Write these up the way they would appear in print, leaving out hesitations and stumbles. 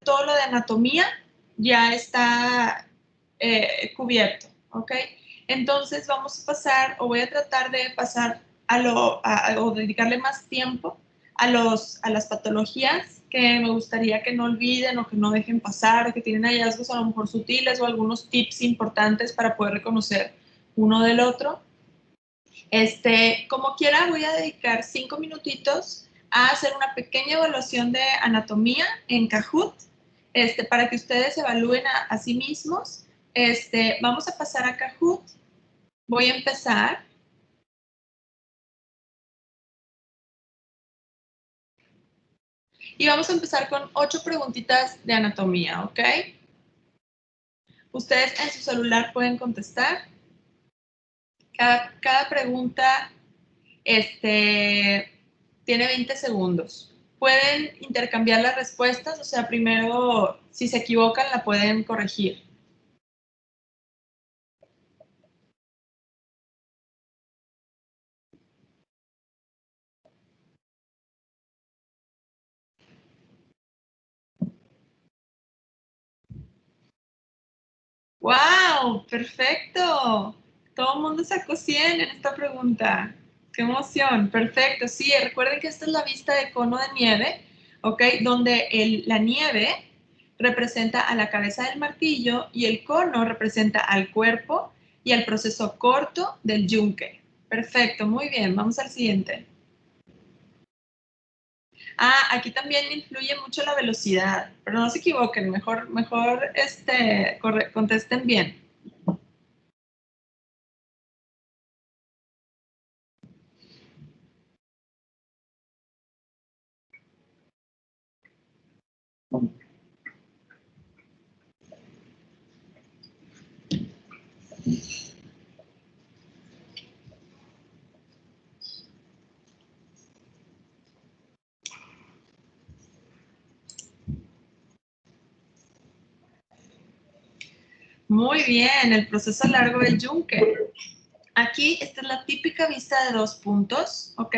todo lo de anatomía ya está cubierto, ¿ok? Entonces vamos a pasar, o voy a tratar de pasar o dedicarle más tiempo a las patologías que me gustaría que no olviden o que no dejen pasar, que tienen hallazgos a lo mejor sutiles o algunos tips importantes para poder reconocer uno del otro. Como quiera, voy a dedicar 5 minutitos a hacer una pequeña evaluación de anatomía en Kahoot, para que ustedes evalúen a sí mismos. Vamos a pasar a Kahoot. Voy a empezar. Y vamos a empezar con 8 preguntitas de anatomía, ¿ok? Ustedes en su celular pueden contestar. Cada pregunta tiene 20 segundos. Pueden intercambiar las respuestas, o sea, primero, si se equivocan, la pueden corregir. ¡Wow! ¡Perfecto! Todo el mundo sacó 100 en esta pregunta. ¡Qué emoción! Perfecto. Sí, recuerden que esta es la vista de cono de nieve, ¿ok? Donde la nieve representa a la cabeza del martillo y el cono representa al cuerpo y al proceso corto del yunque. Perfecto, muy bien. Vamos al siguiente. Aquí también influye mucho la velocidad, pero no se equivoquen, mejor contesten bien. Muy bien, el proceso largo del yunque. Aquí esta es la típica vista de 2 puntos, ¿ok?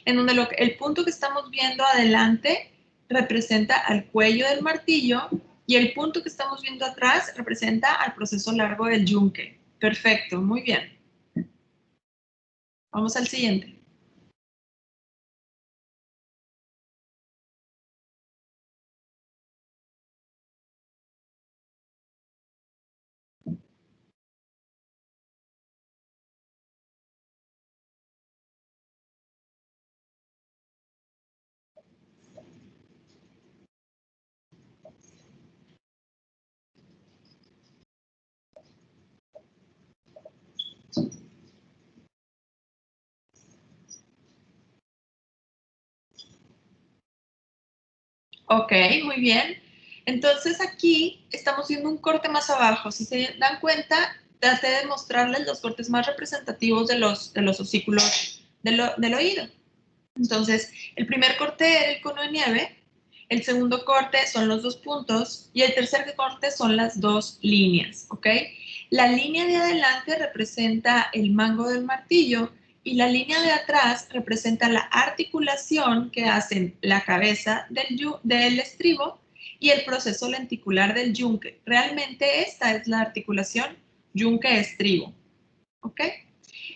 En donde el punto que estamos viendo adelante representa al cuello del martillo y el punto que estamos viendo atrás representa al proceso largo del yunque. Perfecto, muy bien. Vamos al siguiente. Ok, muy bien. Entonces aquí estamos viendo un corte más abajo. Si se dan cuenta, traté de mostrarles los cortes más representativos de los osículos del oído. Entonces, el primer corte era el cono de nieve, el segundo corte son los 2 puntos y el tercer corte son las 2 líneas, ¿ok? La línea de adelante representa el mango del martillo y la línea de atrás representa la articulación que hacen la cabeza del estribo y el proceso lenticular del yunque. Realmente esta es la articulación yunque-estribo, ¿ok?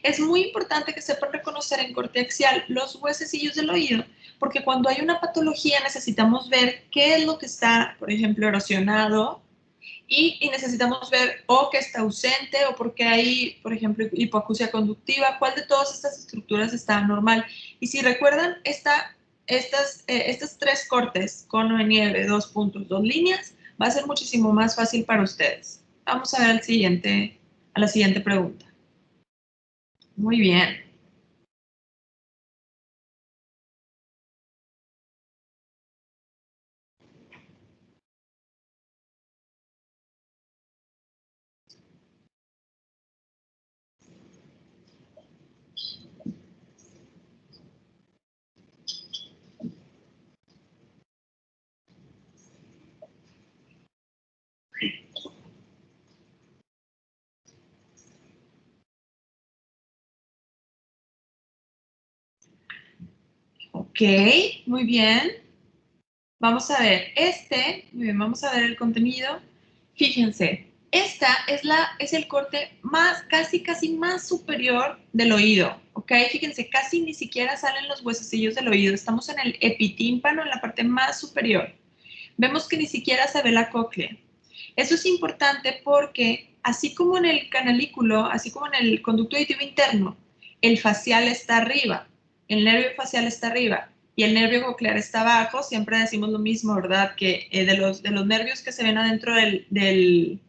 Es muy importante que sepan reconocer en corte axial los huesecillos del oído, porque cuando hay una patología necesitamos ver qué es lo que está, por ejemplo, erosionado y necesitamos ver o que está ausente o porque hay, por ejemplo, hipoacusia conductiva, cuál de todas estas estructuras está normal. Y si recuerdan, estas 3 cortes, cono de nieve, 2 puntos, 2 líneas, va a ser muchísimo más fácil para ustedes. Vamos a ver a la siguiente pregunta. Muy bien. Ok, muy bien. Vamos a ver, muy bien, vamos a ver el contenido. Fíjense, esta es el corte más, casi más superior del oído, ¿ok? Fíjense, casi ni siquiera salen los huesecillos del oído. Estamos en el epitímpano, en la parte más superior. Vemos que ni siquiera se ve la cóclea. Eso es importante porque, así como en el canalículo, así como en el conducto auditivo interno, el facial está arriba, el nervio facial está arriba y el nervio coclear está abajo, siempre decimos lo mismo, ¿verdad? Que de los nervios que se ven adentro del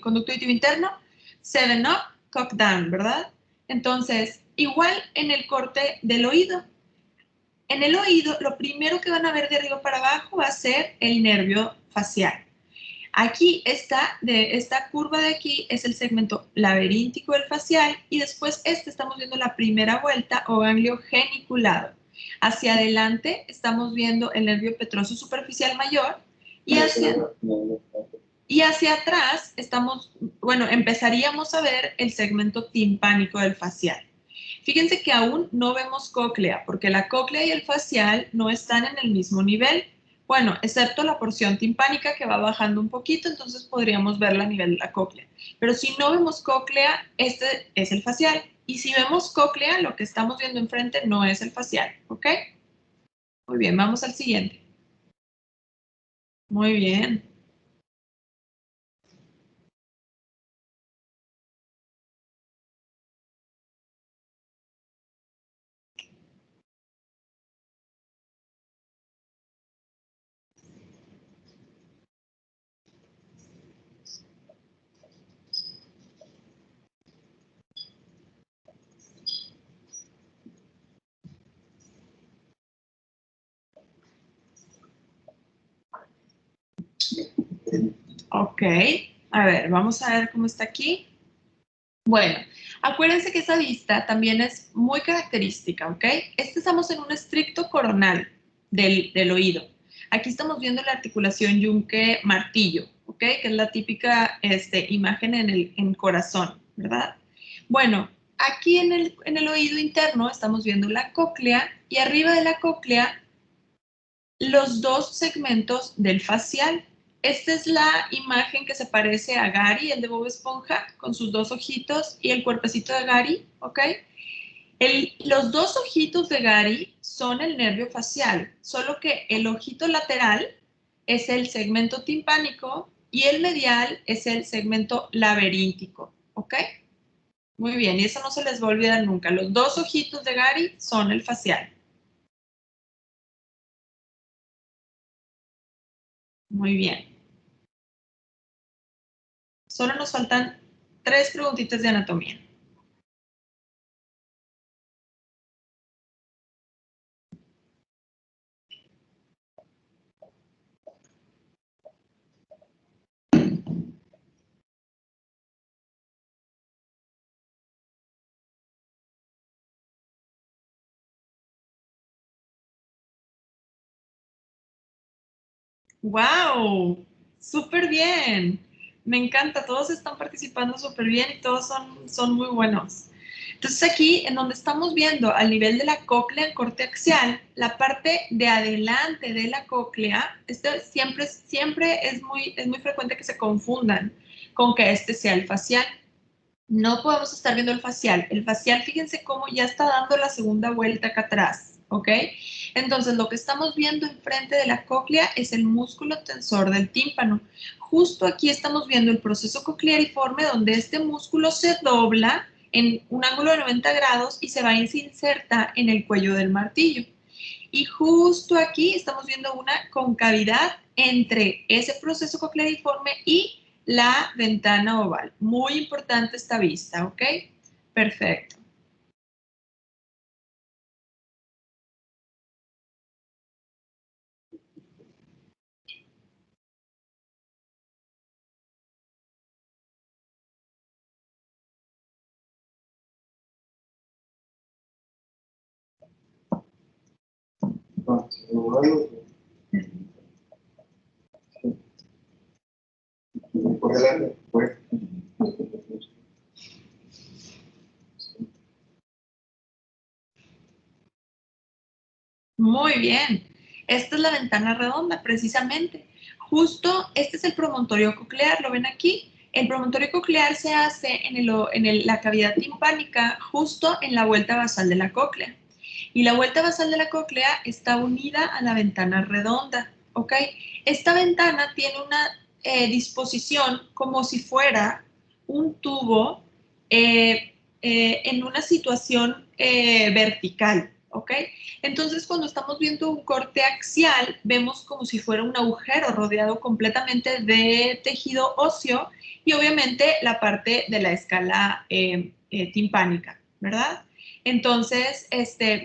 conducto auditivo interno, 7 up, cock down, ¿verdad? Entonces, igual en el corte del oído. En el oído, lo primero que van a ver de arriba para abajo va a ser el nervio facial. Aquí esta curva de aquí es el segmento laberíntico del facial y después estamos viendo la primera vuelta o ganglio geniculado. Hacia adelante estamos viendo el nervio petroso superficial mayor y hacia atrás empezaríamos a ver el segmento timpánico del facial. Fíjense que aún no vemos cóclea, porque la cóclea y el facial no están en el mismo nivel. Bueno, excepto la porción timpánica que va bajando un poquito, entonces podríamos verla a nivel de la cóclea. Pero si no vemos cóclea, este es el facial. Y si vemos cóclea, lo que estamos viendo enfrente no es el facial, ¿ok? Muy bien, vamos al siguiente. Muy bien. Ok, a ver, vamos a ver cómo está aquí. Bueno, acuérdense que esa vista también es muy característica, ¿ok? Estamos en un estricto coronal del oído. Aquí estamos viendo la articulación yunque-martillo, ¿ok? Que es la típica imagen en corazón, ¿verdad? Bueno, aquí en el oído interno estamos viendo la cóclea y arriba de la cóclea los dos segmentos del facial. Esta es la imagen que se parece a Gary, el de Bob Esponja, con sus dos ojitos y el cuerpecito de Gary, ¿ok? Los dos ojitos de Gary son el nervio facial, solo que el ojito lateral es el segmento timpánico y el medial es el segmento laberíntico, ¿ok? Muy bien, y eso no se les va a olvidar nunca. Los dos ojitos de Gary son el facial. Muy bien. Solo nos faltan 3 preguntitas de anatomía. ¡Wow! ¡Súper bien! Me encanta, todos están participando súper bien y todos son muy buenos. Entonces aquí, en donde estamos viendo al nivel de la cóclea en corte axial, la parte de adelante de la cóclea, siempre es muy frecuente que se confundan con que este sea el facial. No podemos estar viendo el facial. El facial, fíjense cómo ya está dando la segunda vuelta acá atrás, ¿ok? Entonces, lo que estamos viendo enfrente de la cóclea es el músculo tensor del tímpano. Justo aquí estamos viendo el proceso cocleariforme donde este músculo se dobla en un ángulo de 90 grados y se va y se inserta en el cuello del martillo. Y justo aquí estamos viendo una concavidad entre ese proceso cocleariforme y la ventana oval. Muy importante esta vista, ¿ok? Perfecto. Muy bien. Esta es la ventana redonda, precisamente. Justo, este es el promontorio coclear, ¿lo ven aquí? El promontorio coclear se hace en la cavidad timpánica, justo en la vuelta basal de la cóclea. Y la vuelta basal de la cóclea está unida a la ventana redonda, ¿ok? Esta ventana tiene una disposición como si fuera un tubo en una situación vertical, ¿ok? Entonces, cuando estamos viendo un corte axial, vemos como si fuera un agujero rodeado completamente de tejido óseo y obviamente la parte de la escala timpánica, ¿verdad? Entonces,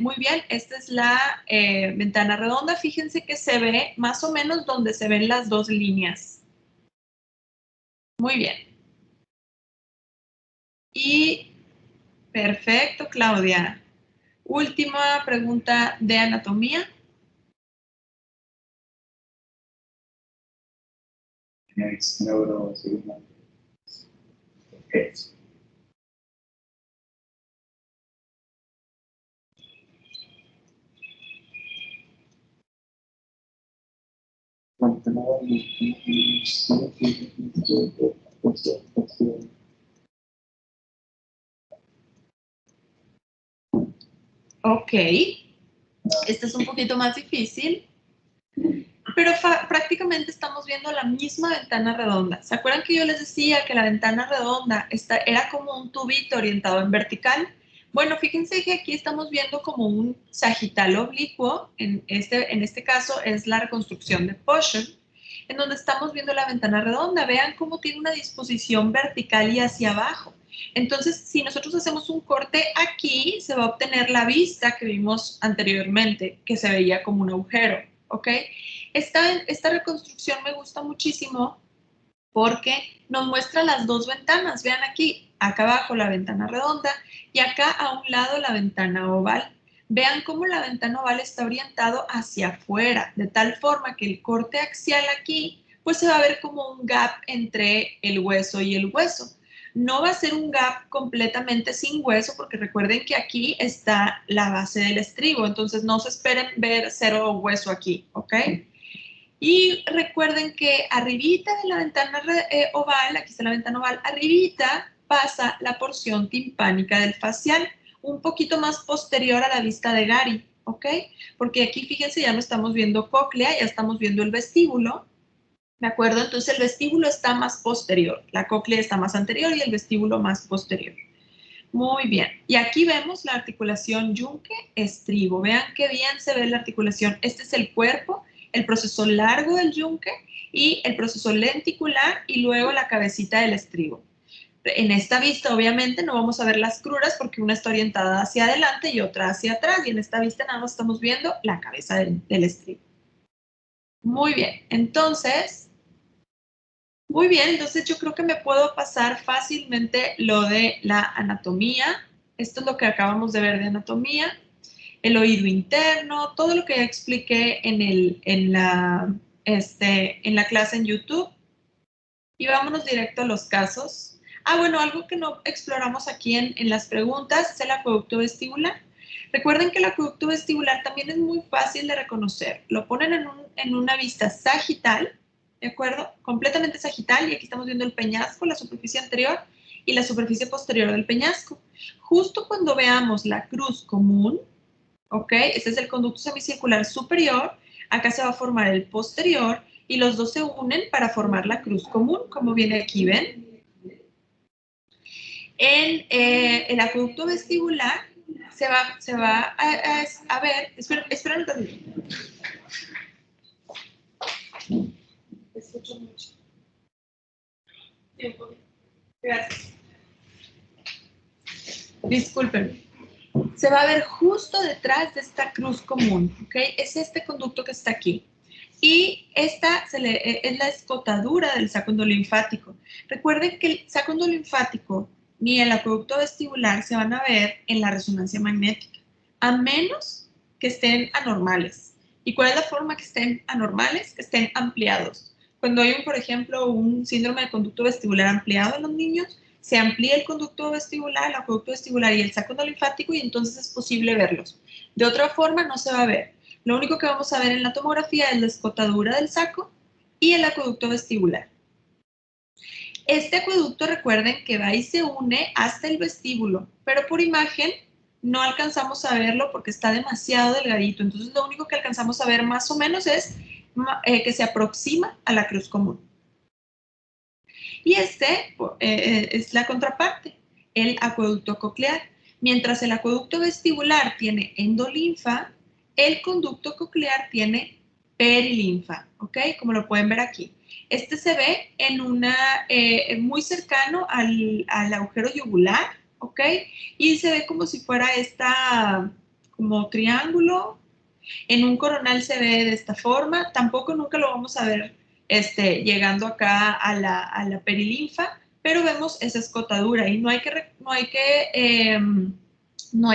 muy bien, esta es la ventana redonda. Fíjense que se ve más o menos donde se ven las dos líneas. Muy bien. Y perfecto, Claudia. Última pregunta de anatomía. Ok. Este es un poquito más difícil, pero prácticamente estamos viendo la misma ventana redonda. ¿Se acuerdan que yo les decía que la ventana redonda era como un tubito orientado en vertical? Bueno, fíjense que aquí estamos viendo como un sagital oblicuo, en este caso es la reconstrucción de Potion, en donde estamos viendo la ventana redonda. Vean cómo tiene una disposición vertical y hacia abajo. Entonces, si nosotros hacemos un corte aquí, se va a obtener la vista que vimos anteriormente, que se veía como un agujero, ¿ok? Esta reconstrucción me gusta muchísimo porque nos muestra las dos ventanas. Vean aquí, acá abajo la ventana redonda y acá a un lado la ventana oval. Vean cómo la ventana oval está orientado hacia afuera, de tal forma que el corte axial aquí, pues se va a ver como un gap entre el hueso y el hueso. No va a ser un gap completamente sin hueso, porque recuerden que aquí está la base del estribo, entonces no se esperen ver cero hueso aquí, ¿ok? Y recuerden que arribita de la ventana oval, aquí está la ventana oval, arribita pasa la porción timpánica del facial, un poquito más posterior a la vista de Gary, ¿ok? Porque aquí, fíjense, ya no estamos viendo cóclea, ya estamos viendo el vestíbulo, ¿de acuerdo? Entonces el vestíbulo está más posterior, la cóclea está más anterior y el vestíbulo más posterior. Muy bien. Y aquí vemos la articulación yunque-estribo. Vean qué bien se ve la articulación. Este es el cuerpo, el proceso largo del yunque y el proceso lenticular y luego la cabecita del estribo. En esta vista, obviamente, no vamos a ver las cruras porque una está orientada hacia adelante y otra hacia atrás. Y en esta vista nada más estamos viendo la cabeza del estribo. Muy bien. Entonces, muy bien, entonces yo creo que me puedo pasar fácilmente lo de la anatomía. Esto es lo que acabamos de ver de anatomía. El oído interno, todo lo que ya expliqué en la clase en YouTube. Y vámonos directo a los casos. Bueno, algo que no exploramos aquí en las preguntas es el acueducto vestibular. Recuerden que el acueducto vestibular también es muy fácil de reconocer. Lo ponen en una vista sagital, ¿de acuerdo? Completamente sagital, y aquí estamos viendo el peñasco, la superficie anterior y la superficie posterior del peñasco. Justo cuando veamos la cruz común, ¿ok? Este es el conducto semicircular superior, acá se va a formar el posterior y los dos se unen para formar la cruz común, como viene aquí, ¿ven? En el acueducto vestibular se va a ver, espera un ratito. Escucho mucho. Tiempo. Gracias. Disculpen. Se va a ver justo detrás de esta cruz común, ¿ok? Es este conducto que está aquí. Y esta es la escotadura del saco endolinfático. Recuerden que el saco endolinfático ni el acueducto vestibular se van a ver en la resonancia magnética, a menos que estén anormales. ¿Y cuál es la forma que estén anormales? Que estén ampliados. Cuando hay, por ejemplo, un síndrome de conducto vestibular ampliado en los niños, se amplía el conducto vestibular, el acueducto vestibular y el saco endolinfático y entonces es posible verlos. De otra forma no se va a ver. Lo único que vamos a ver en la tomografía es la escotadura del saco y el acueducto vestibular. Este acueducto, recuerden que va y se une hasta el vestíbulo, pero por imagen no alcanzamos a verlo porque está demasiado delgadito. Entonces, lo único que alcanzamos a ver más o menos es que se aproxima a la cruz común. Y es la contraparte, el acueducto coclear. Mientras el acueducto vestibular tiene endolinfa, el conducto coclear tiene perilinfa, ¿ok? Como lo pueden ver aquí. Este se ve en muy cercano al agujero yugular, ¿ok? Y se ve como si fuera como triángulo. En un coronal se ve de esta forma. Tampoco nunca lo vamos a ver llegando acá a la perilinfa, pero vemos esa escotadura y no hay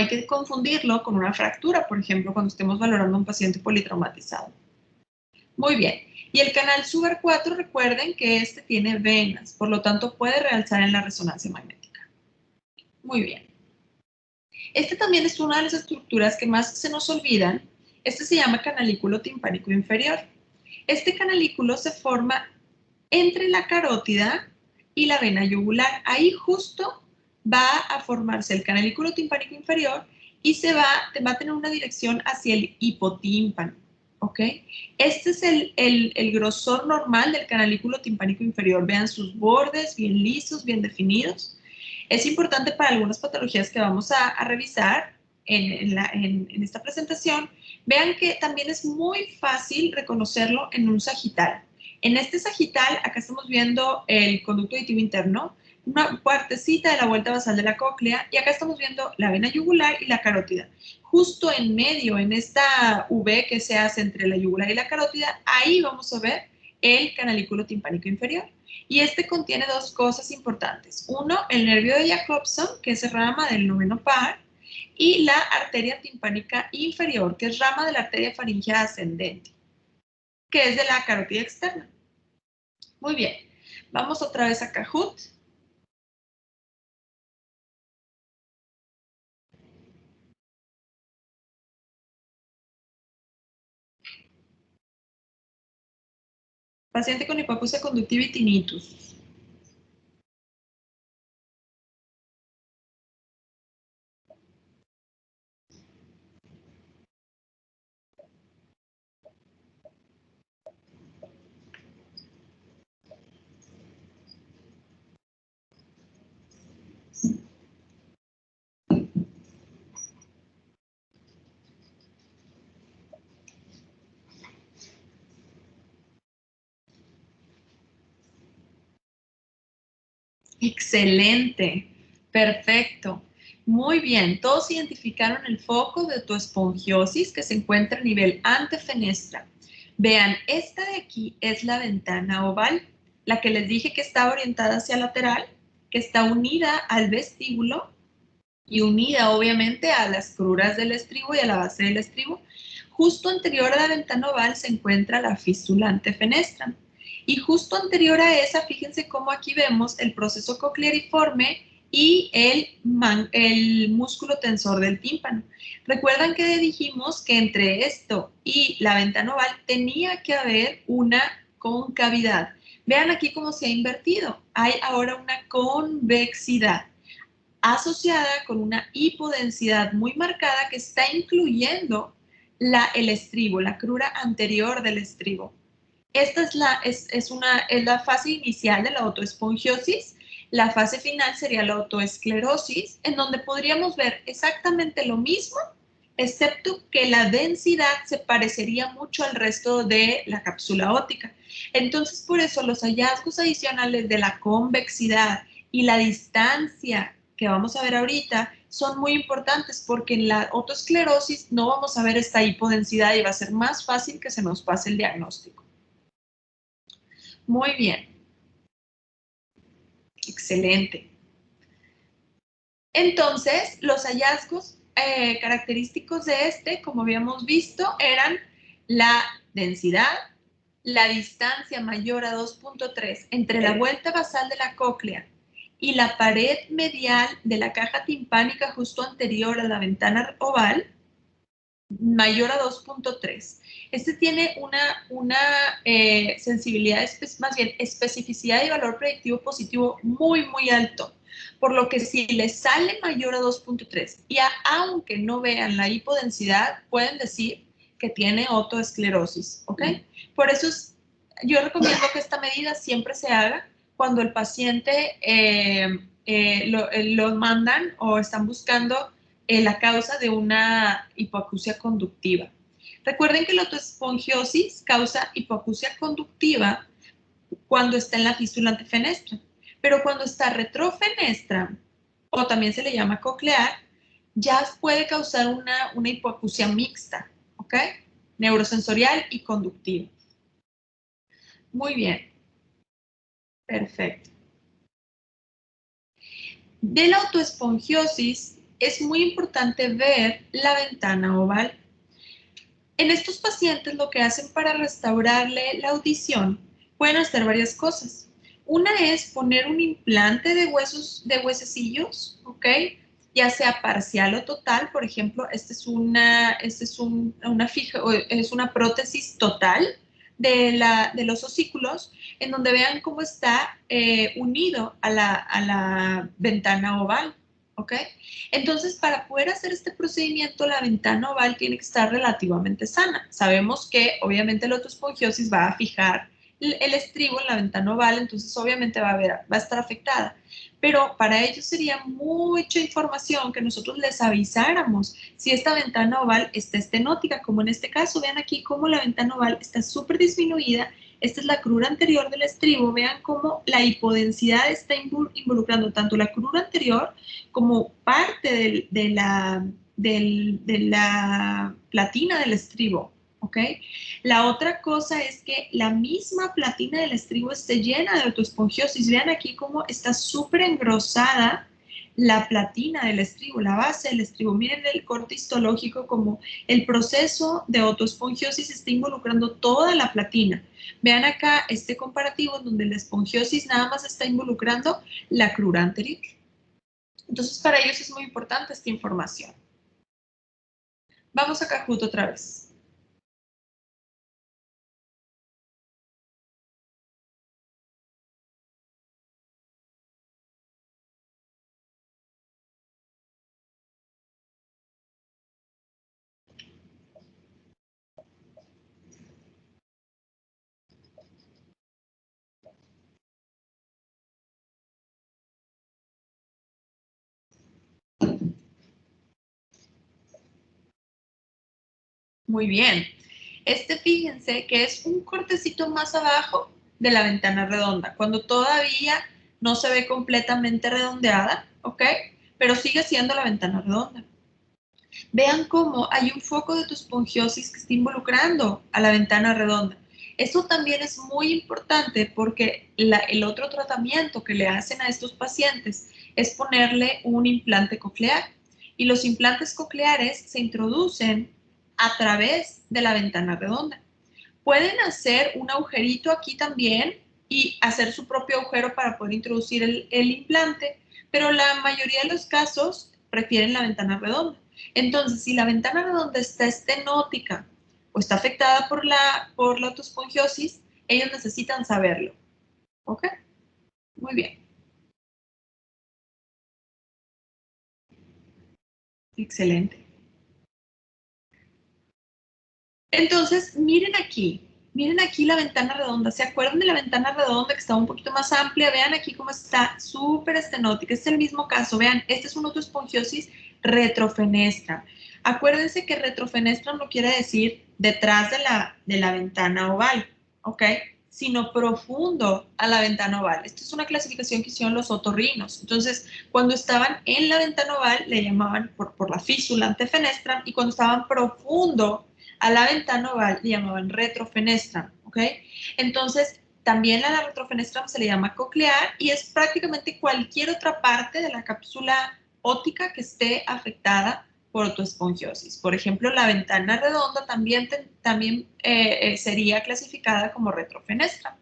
que confundirlo con una fractura, por ejemplo, cuando estemos valorando a un paciente politraumatizado. Muy bien. Y el canal Sugar 4, recuerden que este tiene venas, por lo tanto puede realzar en la resonancia magnética. Muy bien. Este también es una de las estructuras que más se nos olvidan. Este se llama canalículo timpánico inferior. Este canalículo se forma entre la carótida y la vena yugular. Ahí justo va a formarse el canalículo timpánico inferior y va a tener una dirección hacia el hipotímpano. ¿Ok? Este es el grosor normal del canalículo timpánico inferior. Vean sus bordes bien lisos, bien definidos. Es importante para algunas patologías que vamos a revisar en esta presentación. Vean que también es muy fácil reconocerlo en un sagital. En este sagital, acá estamos viendo el conducto auditivo interno, una partecita de la vuelta basal de la cóclea, y acá estamos viendo la vena yugular y la carótida. Justo en medio, en esta V que se hace entre la yugular y la carótida, ahí vamos a ver el canalículo timpánico inferior. Y este contiene dos cosas importantes. Uno, el nervio de Jacobson, que es rama del noveno par, y la arteria timpánica inferior, que es rama de la arteria faríngea ascendente, que es de la carótida externa. Muy bien, vamos otra vez a Kahoot. Paciente con hipoacusia conductiva y tinnitus. Excelente, perfecto. Muy bien, todos identificaron el foco de tu esponjiosis que se encuentra a nivel antefenestra. Vean, esta de aquí es la ventana oval, la que les dije que estaba orientada hacia lateral, que está unida al vestíbulo y unida obviamente a las cruras del estribo y a la base del estribo. Justo anterior a la ventana oval se encuentra la fístula antefenestra. Y justo anterior a esa, fíjense cómo aquí vemos el proceso cocleariforme y el músculo tensor del tímpano. Recuerdan que dijimos que entre esto y la ventana oval tenía que haber una concavidad. Vean aquí cómo se ha invertido. Hay ahora una convexidad asociada con una hipodensidad muy marcada que está incluyendo el estribo, la crura anterior del estribo. Esta es la fase inicial de la autoespongiosis. La fase final sería la autoesclerosis, en donde podríamos ver exactamente lo mismo, excepto que la densidad se parecería mucho al resto de la cápsula óptica. Entonces, por eso los hallazgos adicionales de la convexidad y la distancia que vamos a ver ahorita son muy importantes porque en la autoesclerosis no vamos a ver esta hipodensidad y va a ser más fácil que se nos pase el diagnóstico. Muy bien. Excelente. Entonces, los hallazgos característicos de como habíamos visto, eran la densidad, la distancia mayor a 2.3 entre la vuelta basal de la cóclea y la pared medial de la caja timpánica justo anterior a la ventana oval, mayor a 2.3. Este tiene una sensibilidad, más bien especificidad y valor predictivo positivo muy alto, por lo que si le sale mayor a 2.3 y aunque no vean la hipodensidad, pueden decir que tiene otoesclerosis, ¿ok? Por eso yo recomiendo que esta medida siempre se haga cuando el paciente lo mandan o están buscando la causa de una hipoacusia conductiva. Recuerden que la autoesfongiosis causa hipoacusia conductiva cuando está en la fístula antefenestra, pero cuando está retrofenestra, o también se le llama coclear, ya puede causar una hipoacusia mixta, ¿ok? Neurosensorial y conductiva. Muy bien, perfecto. De la autoesfongiosis es muy importante ver la ventana oval. En estos pacientes lo que hacen para restaurarle la audición pueden hacer varias cosas. Una es poner un implante de huesecillos, ¿ok? Ya sea parcial o total. Por ejemplo, es una prótesis total de los osículos, en donde vean cómo está unido a la ventana oval, ¿ok? Entonces, para poder hacer este procedimiento, la ventana oval tiene que estar relativamente sana. Sabemos que, obviamente, la autoesfongiosis va a fijar el estribo en la ventana oval, entonces, obviamente, va a estar afectada. Pero para ello sería mucha información que nosotros les avisáramos si esta ventana oval está estenótica, como en este caso. Vean aquí cómo la ventana oval está súper disminuida. Esta es la crura anterior del estribo. Vean cómo la hipodensidad está involucrando tanto la crura anterior como parte de la platina del estribo, ¿ok? La otra cosa es que la misma platina del estribo esté llena de autoesfongiosis. Vean aquí cómo está súper engrosada la platina del estribo, la base del estribo. Miren el corte histológico, como el proceso de autoesfongiosis está involucrando toda la platina. Vean acá este comparativo en donde la esfongiosis nada más está involucrando la crura anterior. Entonces, para ellos es muy importante esta información. Vamos a Kahoot otra vez. Muy bien. Fíjense que es un cortecito más abajo de la ventana redonda, cuando todavía no se ve completamente redondeada, ¿ok? Pero sigue siendo la ventana redonda. Vean cómo hay un foco de autoesfongiosis que está involucrando a la ventana redonda. Eso también es muy importante porque el otro tratamiento que le hacen a estos pacientes es ponerle un implante coclear. Y los implantes cocleares se introducen a través de la ventana redonda. Pueden hacer un agujerito aquí también y hacer su propio agujero para poder introducir el implante, pero la mayoría de los casos prefieren la ventana redonda. Entonces, si la ventana redonda está estenótica o está afectada por la autoesfongiosis, ellos necesitan saberlo. ¿Ok? Muy bien. Excelente. Entonces, miren aquí la ventana redonda. ¿Se acuerdan de la ventana redonda que estaba un poquito más amplia? Vean aquí cómo está súper estenótica. Este es el mismo caso. Vean, este es una autoesfongiosis retrofenestra. Acuérdense que retrofenestra no quiere decir detrás de la ventana oval, ¿ok? Sino profundo a la ventana oval. Esta es una clasificación que hicieron los otorrinos. Entonces, cuando estaban en la ventana oval, le llamaban por la fístula antefenestra, y cuando estaban profundo a la ventana oval le llamaban retrofenestra, ¿ok? Entonces, también a la retrofenestra se le llama coclear y es prácticamente cualquier otra parte de la cápsula óptica que esté afectada por autoesfongiosis. Por ejemplo, la ventana redonda también sería clasificada como retrofenestra.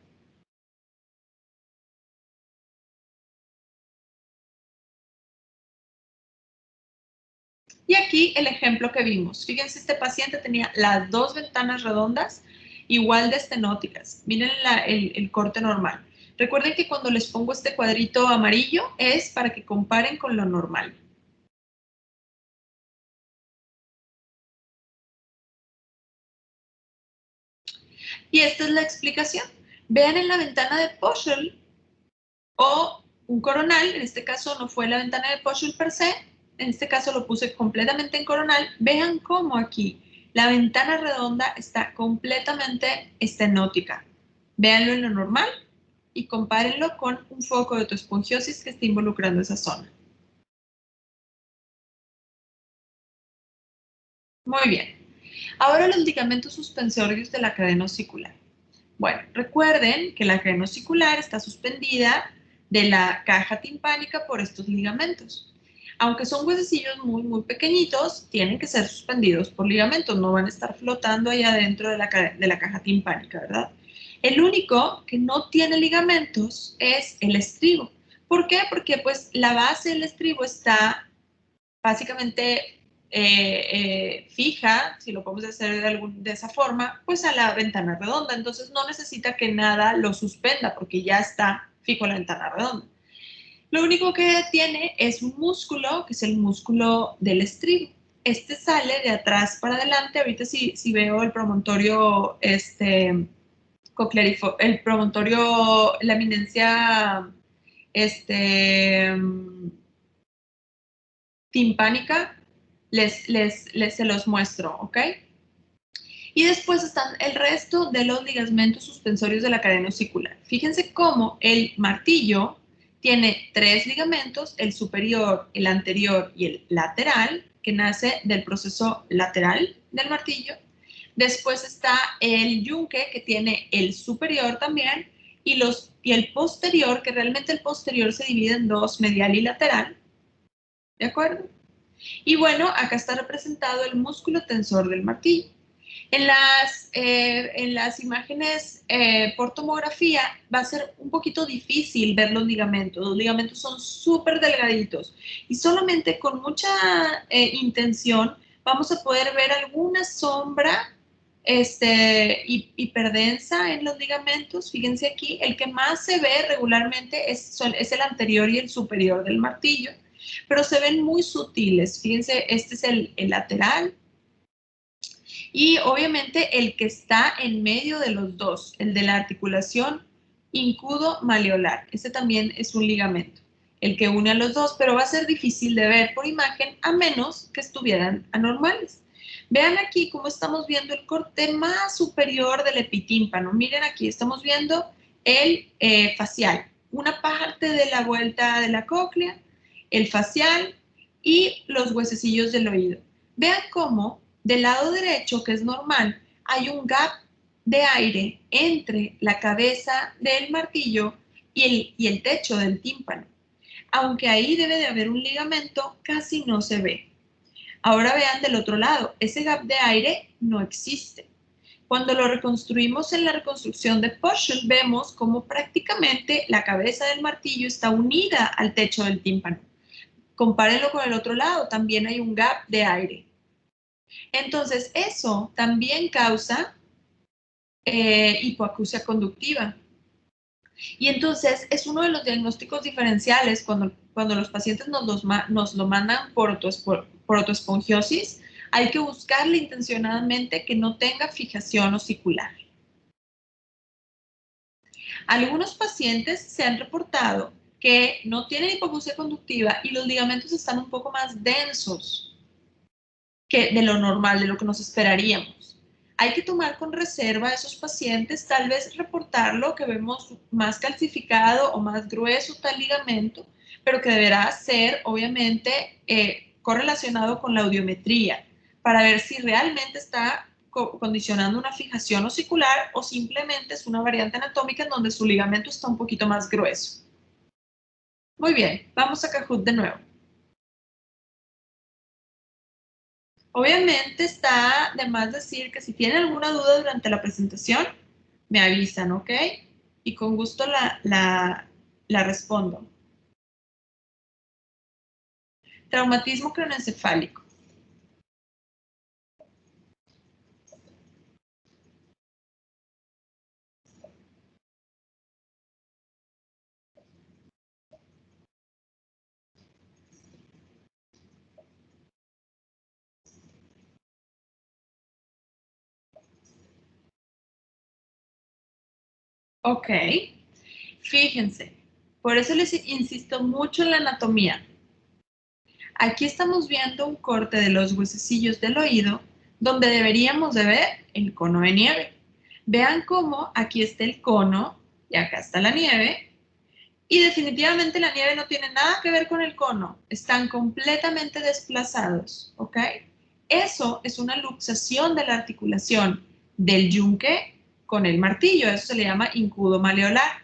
Y aquí el ejemplo que vimos. Fíjense, este paciente tenía las dos ventanas redondas igual de estenóticas. Miren el corte normal. Recuerden que cuando les pongo este cuadrito amarillo es para que comparen con lo normal. Y esta es la explicación. Vean en la ventana de Poschel o un coronal, en este caso no fue la ventana de Poschel per se, en este caso lo puse completamente en coronal. Vean cómo aquí la ventana redonda está completamente estenótica. Véanlo en lo normal y compárenlo con un foco de autoespongiosis que esté involucrando esa zona. Muy bien. Ahora los ligamentos suspensorios de la cadena osicular. Bueno, recuerden que la cadena osicular está suspendida de la caja timpánica por estos ligamentos. Aunque son huesecillos muy pequeñitos, tienen que ser suspendidos por ligamentos, no van a estar flotando allá adentro de la caja timpánica, ¿verdad? El único que no tiene ligamentos es el estribo. ¿Por qué? Porque pues la base del estribo está básicamente fija, si lo podemos hacer de esa forma, pues a la ventana redonda. Entonces no necesita que nada lo suspenda porque ya está fijo la ventana redonda. Lo único que tiene es un músculo, que es el músculo del estribo. Este sale de atrás para adelante. Ahorita si veo el promontorio el promontorio, la eminencia timpánica, se los muestro, ¿ok? Y después están el resto de los ligamentos suspensorios de la cadena osicular. Fíjense cómo el martillo tiene tres ligamentos, el superior, el anterior y el lateral, que nace del proceso lateral del martillo. Después está el yunque, que tiene el superior también, y el posterior, que realmente el posterior se divide en dos, medial y lateral. ¿De acuerdo? Y bueno, acá está representado el músculo tensor del martillo. En las imágenes por tomografía va a ser un poquito difícil ver los ligamentos. Los ligamentos son súper delgaditos y solamente con mucha intención vamos a poder ver alguna sombra hiperdensa en los ligamentos. Fíjense aquí, el que más se ve regularmente es el anterior y el superior del martillo, pero se ven muy sutiles. Fíjense, este es el lateral y obviamente el que está en medio de los dos, el de la articulación incudo-maleolar. Este también es un ligamento, el que une a los dos, pero va a ser difícil de ver por imagen a menos que estuvieran anormales. Vean aquí cómo estamos viendo el corte más superior del epitímpano. Miren aquí, estamos viendo el facial, una parte de la vuelta de la cóclea, el facial y los huesecillos del oído. Vean cómo del lado derecho, que es normal, hay un gap de aire entre la cabeza del martillo y el techo del tímpano. Aunque ahí debe de haber un ligamento, casi no se ve. Ahora vean del otro lado, ese gap de aire no existe. Cuando lo reconstruimos en la reconstrucción de Poschel, vemos cómo prácticamente la cabeza del martillo está unida al techo del tímpano. Compárenlo con el otro lado, también hay un gap de aire. Entonces, eso también causa hipoacusia conductiva. Y entonces es uno de los diagnósticos diferenciales cuando los pacientes nos lo mandan por autoespongiosis, hay que buscarle intencionadamente que no tenga fijación osicular. Algunos pacientes se han reportado que no tienen hipoacusia conductiva y los ligamentos están un poco más densos que de lo normal, de lo que nos esperaríamos. Hay que tomar con reserva a esos pacientes, tal vez reportarlo, que vemos más calcificado o más grueso tal ligamento, pero que deberá ser, obviamente, correlacionado con la audiometría, para ver si realmente está condicionando una fijación osicular o simplemente es una variante anatómica en donde su ligamento está un poquito más grueso. Muy bien, vamos a Kahoot de nuevo. Obviamente está de más decir que si tienen alguna duda durante la presentación, me avisan, ¿ok? Y con gusto la respondo. Traumatismo craneoencefálico. Ok, fíjense, por eso les insisto mucho en la anatomía. Aquí estamos viendo un corte de los huesecillos del oído donde deberíamos de ver el cono de nieve. Vean cómo aquí está el cono y acá está la nieve. Y definitivamente la nieve no tiene nada que ver con el cono. Están completamente desplazados, ¿ok? Eso es una luxación de la articulación del yunque con el martillo. Eso se le llama incudo maleolar,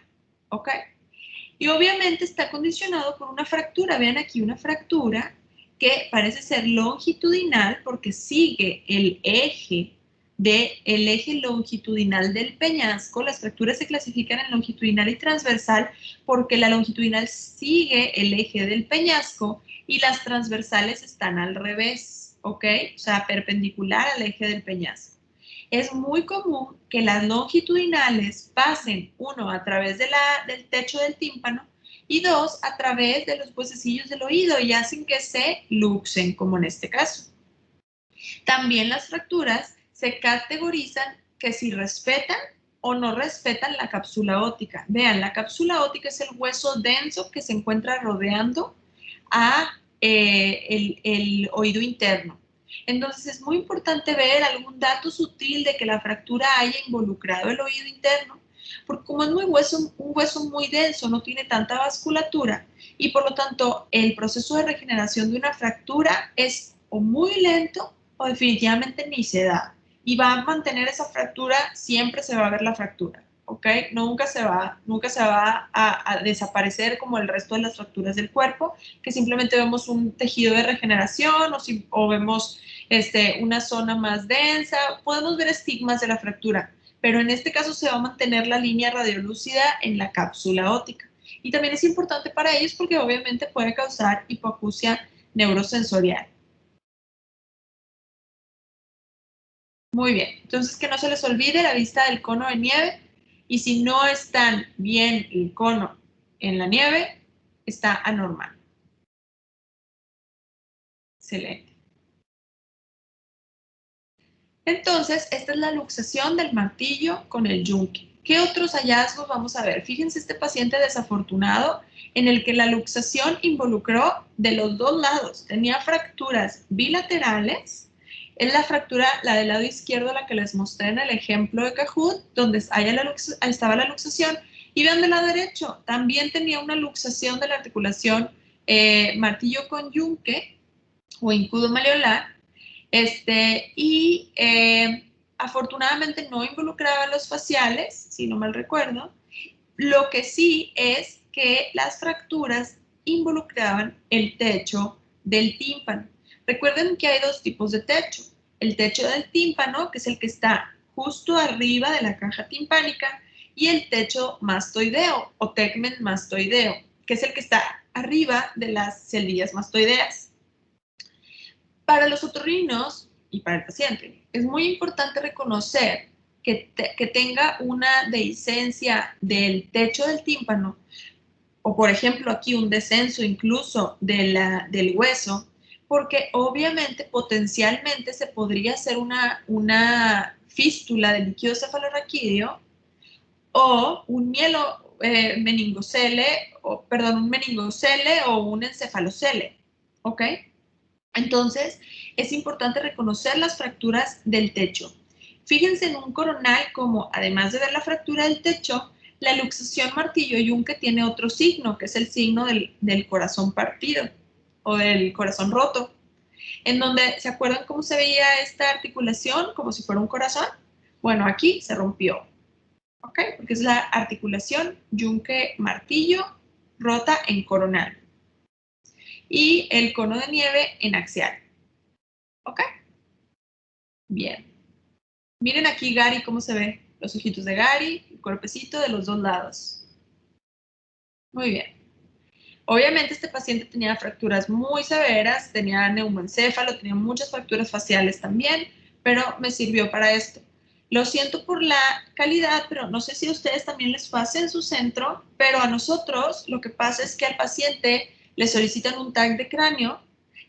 ¿ok? Y obviamente está condicionado por una fractura. Vean aquí una fractura que parece ser longitudinal porque sigue el eje longitudinal del peñasco. Las fracturas se clasifican en longitudinal y transversal porque la longitudinal sigue el eje del peñasco y las transversales están al revés, ¿ok? O sea, perpendicular al eje del peñasco. Es muy común que las longitudinales pasen, uno, a través del techo del tímpano y dos, a través de los huesecillos del oído y hacen que se luxen, como en este caso. También las fracturas se categorizan que si respetan o no respetan la cápsula óptica. Vean, la cápsula óptica es el hueso denso que se encuentra rodeando a el oído interno. Entonces es muy importante ver algún dato sutil de que la fractura haya involucrado el oído interno, porque como es un hueso muy denso, no tiene tanta vasculatura y por lo tanto el proceso de regeneración de una fractura es o muy lento o definitivamente ni se da. Y va a mantener esa fractura, siempre se va a ver la fractura, ¿ok? Nunca se va a desaparecer como el resto de las fracturas del cuerpo, que simplemente vemos un tejido de regeneración o vemos una zona más densa, podemos ver estigmas de la fractura, pero en este caso se va a mantener la línea radiolúcida en la cápsula óptica. Y también es importante para ellos porque obviamente puede causar hipoacusia neurosensorial. Muy bien, entonces que no se les olvide la vista del cono de nieve y si no están bien el cono en la nieve, está anormal. Excelente. Entonces, esta es la luxación del martillo con el yunque. ¿Qué otros hallazgos vamos a ver? Fíjense este paciente desafortunado en el que la luxación involucró de los dos lados. Tenía fracturas bilaterales. Es la fractura, la del lado izquierdo, la que les mostré en el ejemplo de Cajut, donde estaba la luxación. Y vean del lado derecho, también tenía una luxación de la articulación martillo con yunque o incudo malleolar afortunadamente no involucraba los faciales, si no mal recuerdo. Lo que sí es que las fracturas involucraban el techo del tímpano. Recuerden que hay dos tipos de techo. El techo del tímpano, que es el que está justo arriba de la caja timpánica, y el techo mastoideo o tegmen mastoideo, que es el que está arriba de las celdillas mastoideas. Para los otorrinos y para el paciente, es muy importante reconocer que tenga una dehiscencia del techo del tímpano, o por ejemplo aquí un descenso incluso del hueso, porque obviamente potencialmente se podría hacer una fístula del líquido cefalorraquídeo o un meningocele, un meningocele o un encefalocele, ¿ok? Entonces, es importante reconocer las fracturas del techo. Fíjense en un coronal como, además de ver la fractura del techo, la luxación martillo-yunque tiene otro signo, que es el signo del corazón partido o del corazón roto, en donde, ¿se acuerdan cómo se veía esta articulación? Como si fuera un corazón. Bueno, aquí se rompió, ¿ok? Porque es la articulación yunque-martillo rota en coronal y el cono de nieve en axial. ¿Ok? Bien. Miren aquí Gary cómo se ve. Los ojitos de Gary, el cuerpecito de los dos lados. Muy bien. Obviamente este paciente tenía fracturas muy severas, tenía neumoencéfalo, tenía muchas fracturas faciales también, pero me sirvió para esto. Lo siento por la calidad, pero no sé si a ustedes también les pasa en su centro, pero a nosotros lo que pasa es que al paciente le solicitan un TAC de cráneo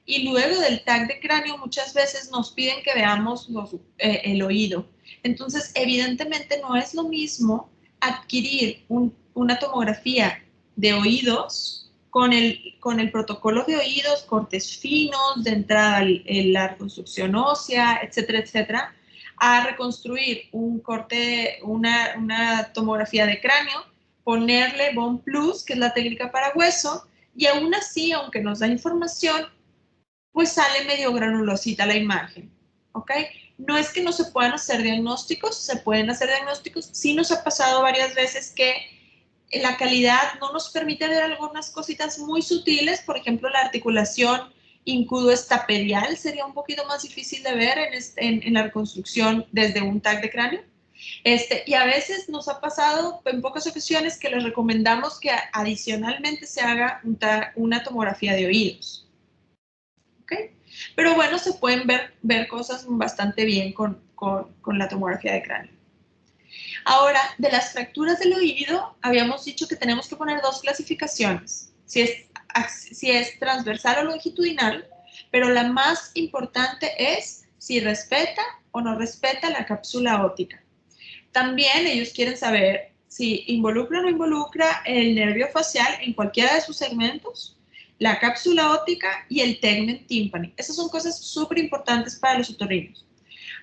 y luego del TAC de cráneo muchas veces nos piden que veamos el oído. Entonces, evidentemente no es lo mismo adquirir una tomografía de oídos con el protocolo de oídos, cortes finos, de entrada la reconstrucción ósea, etcétera, etcétera, a reconstruir un corte, una tomografía de cráneo, ponerle Bone Plus, que es la técnica para hueso, y aún así, aunque nos da información, pues sale medio granulosita la imagen, ¿ok? No es que no se puedan hacer diagnósticos, se pueden hacer diagnósticos. Sí nos ha pasado varias veces que la calidad no nos permite ver algunas cositas muy sutiles, por ejemplo, la articulación incudo-estapedial sería un poquito más difícil de ver en la reconstrucción desde un TAC de cráneo. Y a veces nos ha pasado en pocas ocasiones que les recomendamos que adicionalmente se haga una tomografía de oídos. ¿Okay? Pero bueno, se pueden ver cosas bastante bien con la tomografía de cráneo. Ahora, de las fracturas del oído, habíamos dicho que tenemos que poner dos clasificaciones, si es transversal o longitudinal, pero la más importante es si respeta o no respeta la cápsula óptica. También ellos quieren saber si involucra o no involucra el nervio facial en cualquiera de sus segmentos, la cápsula óptica y el tegmen tímpani. Esas son cosas súper importantes para los otorrinos.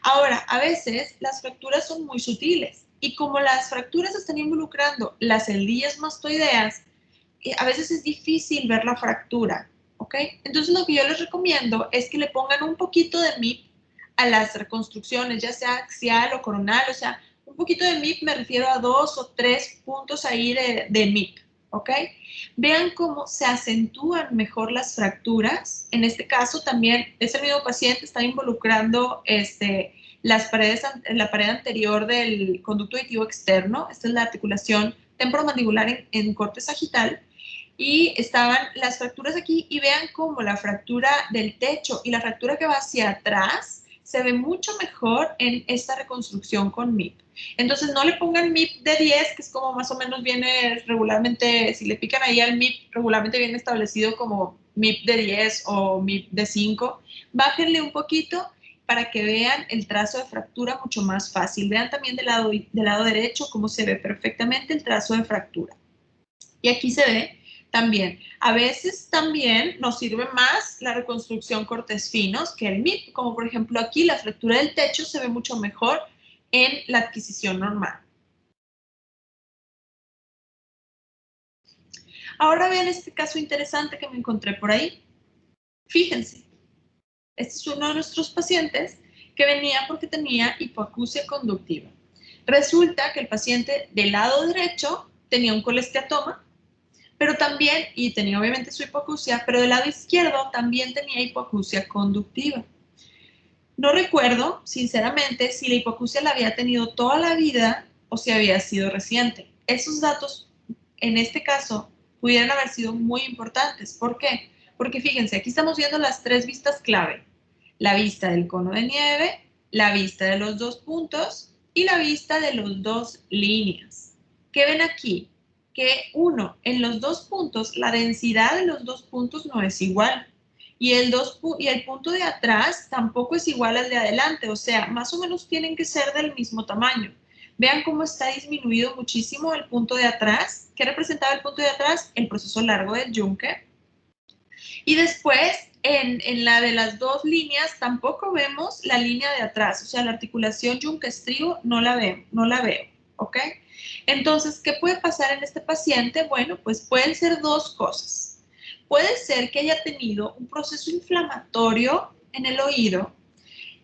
Ahora, a veces las fracturas son muy sutiles y como las fracturas están involucrando las celdillas mastoideas, a veces es difícil ver la fractura, ¿ok? Entonces lo que yo les recomiendo es que le pongan un poquito de MIP a las reconstrucciones, ya sea axial o coronal, o sea, un poquito de MIP me refiero a 2 o 3 puntos ahí de MIP, ¿ok? Vean cómo se acentúan mejor las fracturas. En este caso también ese mismo paciente está involucrando las paredes, la pared anterior del conducto auditivo externo. Esta es la articulación temporomandibular en corte sagital. Y estaban las fracturas aquí y vean cómo la fractura del techo y la fractura que va hacia atrás se ve mucho mejor en esta reconstrucción con MIP. Entonces no le pongan MIP de 10, que es como más o menos viene regularmente, si le pican ahí al MIP, regularmente viene establecido como MIP de 10 o MIP de 5. Bájenle un poquito para que vean el trazo de fractura mucho más fácil. Vean también del lado derecho cómo se ve perfectamente el trazo de fractura. Y aquí se ve también. A veces también nos sirve más la reconstrucción cortes finos que el MIP, como por ejemplo aquí la fractura del techo se ve mucho mejor en la adquisición normal. Ahora vean este caso interesante que me encontré por ahí. Fíjense, este es uno de nuestros pacientes que venía porque tenía hipoacusia conductiva. Resulta que el paciente del lado derecho tenía un colesteatoma, pero también, y tenía obviamente su hipoacusia, pero del lado izquierdo también tenía hipoacusia conductiva. No recuerdo, sinceramente, si la hipoacusia la había tenido toda la vida o si había sido reciente. Esos datos, en este caso, pudieran haber sido muy importantes. ¿Por qué? Porque fíjense, aquí estamos viendo las tres vistas clave. La vista del cono de nieve, la vista de los dos puntos y la vista de los dos líneas. ¿Qué ven aquí? Que uno, en los dos puntos, la densidad de los dos puntos no es igual. Y el punto de atrás tampoco es igual al de adelante, o sea, más o menos tienen que ser del mismo tamaño. Vean cómo está disminuido muchísimo el punto de atrás. ¿Qué representaba el punto de atrás? El proceso largo del yunque. Y después, en la de las dos líneas, tampoco vemos la línea de atrás, o sea, la articulación yunque-estribo no la veo, ¿ok? Entonces, ¿qué puede pasar en este paciente? Bueno, pues pueden ser dos cosas. Puede ser que haya tenido un proceso inflamatorio en el oído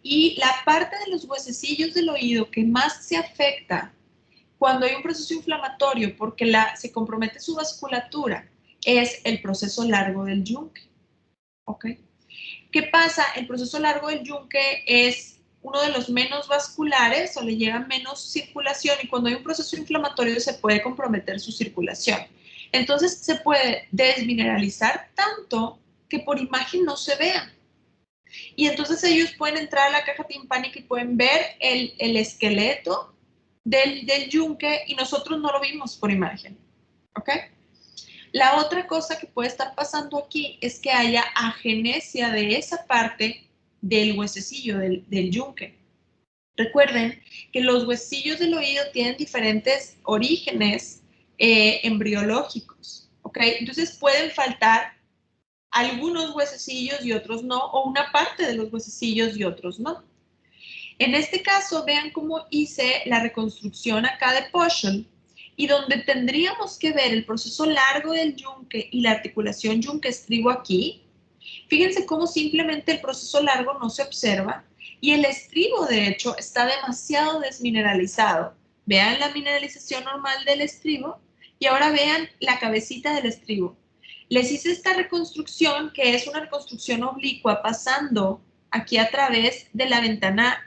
y la parte de los huesecillos del oído que más se afecta cuando hay un proceso inflamatorio porque se compromete su vasculatura es el proceso largo del yunque. ¿Ok? ¿Qué pasa? El proceso largo del yunque es uno de los menos vasculares o le llega menos circulación y cuando hay un proceso inflamatorio se puede comprometer su circulación. Entonces se puede desmineralizar tanto que por imagen no se vea. Y entonces ellos pueden entrar a la caja timpánica y pueden ver el esqueleto del yunque y nosotros no lo vimos por imagen. ¿Ok? La otra cosa que puede estar pasando aquí es que haya agenesia de esa parte del huesecillo, del yunque. Recuerden que los huesillos del oído tienen diferentes orígenes embriológicos, ¿ok? Entonces pueden faltar algunos huesecillos y otros no, o una parte de los huesecillos y otros no. En este caso, vean cómo hice la reconstrucción acá de Poschel, y donde tendríamos que ver el proceso largo del yunque y la articulación yunque-estribo aquí. Fíjense cómo simplemente el proceso largo no se observa y el estribo, de hecho, está demasiado desmineralizado. Vean la mineralización normal del estribo y ahora vean la cabecita del estribo. Les hice esta reconstrucción, que es una reconstrucción oblicua pasando aquí a través de la ventana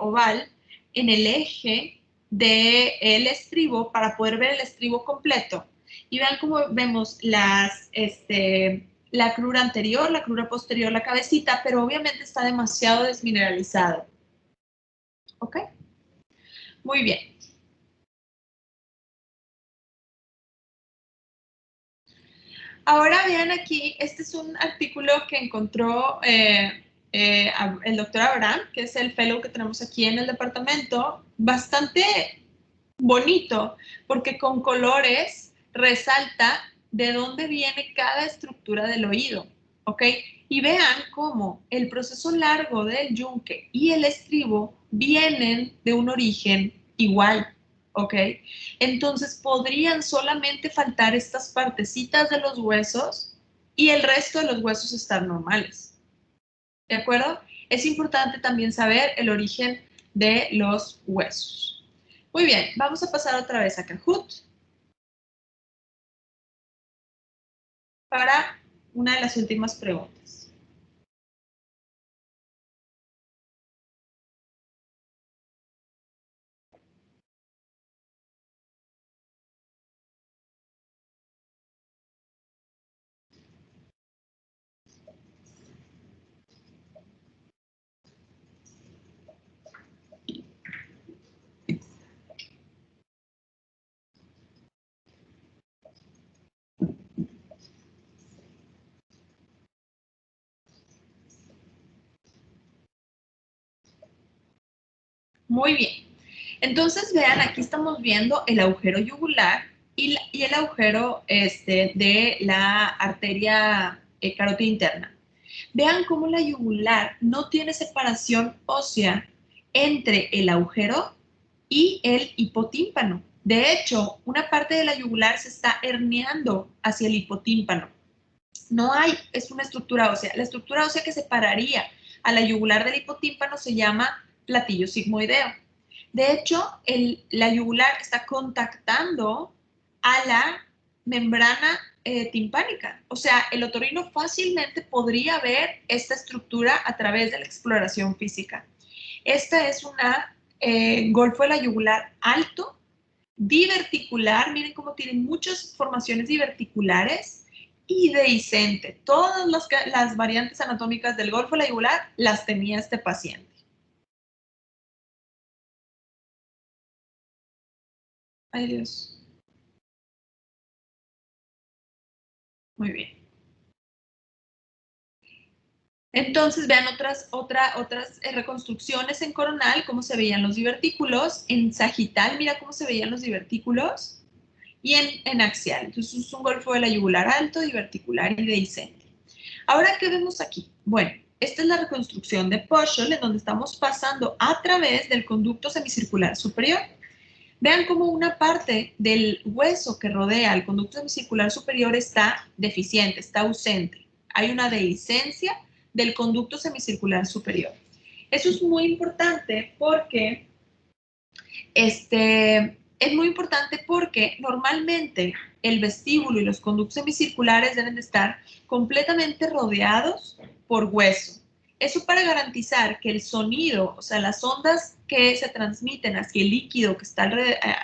oval en el eje del estribo para poder ver el estribo completo. Y vean cómo vemos la crura anterior, la crura posterior, la cabecita, pero obviamente está demasiado desmineralizado. ¿Ok? Muy bien. Ahora vean aquí, este es un artículo que encontró el doctor Abraham, que es el fellow que tenemos aquí en el departamento, bastante bonito, porque con colores resalta de dónde viene cada estructura del oído, ¿ok? Y vean cómo el proceso largo del yunque y el estribo vienen de un origen igual, ¿ok? Entonces podrían solamente faltar estas partecitas de los huesos y el resto de los huesos estar normales, ¿de acuerdo? Es importante también saber el origen de los huesos. Muy bien, vamos a pasar otra vez a Kahoot para una de las últimas preguntas. Muy bien. Entonces, vean, aquí estamos viendo el agujero yugular y el agujero de la arteria carótida interna. Vean cómo la yugular no tiene separación ósea entre el agujero y el hipotímpano. De hecho, una parte de la yugular se está herniando hacia el hipotímpano. No hay, es una estructura ósea. La estructura ósea que separaría a la yugular del hipotímpano se llama platillo sigmoideo. De hecho, la yugular está contactando a la membrana timpánica. O sea, el otorrino fácilmente podría ver esta estructura a través de la exploración física. Esta es una golfo de la yugular alto, diverticular. Miren cómo tiene muchas formaciones diverticulares y dehiscente. Todas las variantes anatómicas del golfo de la yugular las tenía este paciente. Ay, Dios. Muy bien. Entonces, vean otras reconstrucciones en coronal, cómo se veían los divertículos. En sagital, mira cómo se veían los divertículos. Y en axial. Entonces, es un golfo de la yugular alto, diverticular y dehiscente. Ahora, ¿qué vemos aquí? Bueno, esta es la reconstrucción de Poschel, en donde estamos pasando a través del conducto semicircular superior. Vean cómo una parte del hueso que rodea el conducto semicircular superior está deficiente, está ausente. Hay una dehiscencia del conducto semicircular superior. Eso es muy importante porque es muy importante porque normalmente el vestíbulo y los conductos semicirculares deben de estar completamente rodeados por hueso. Eso para garantizar que el sonido, o sea, las ondas que se transmiten hacia el líquido que está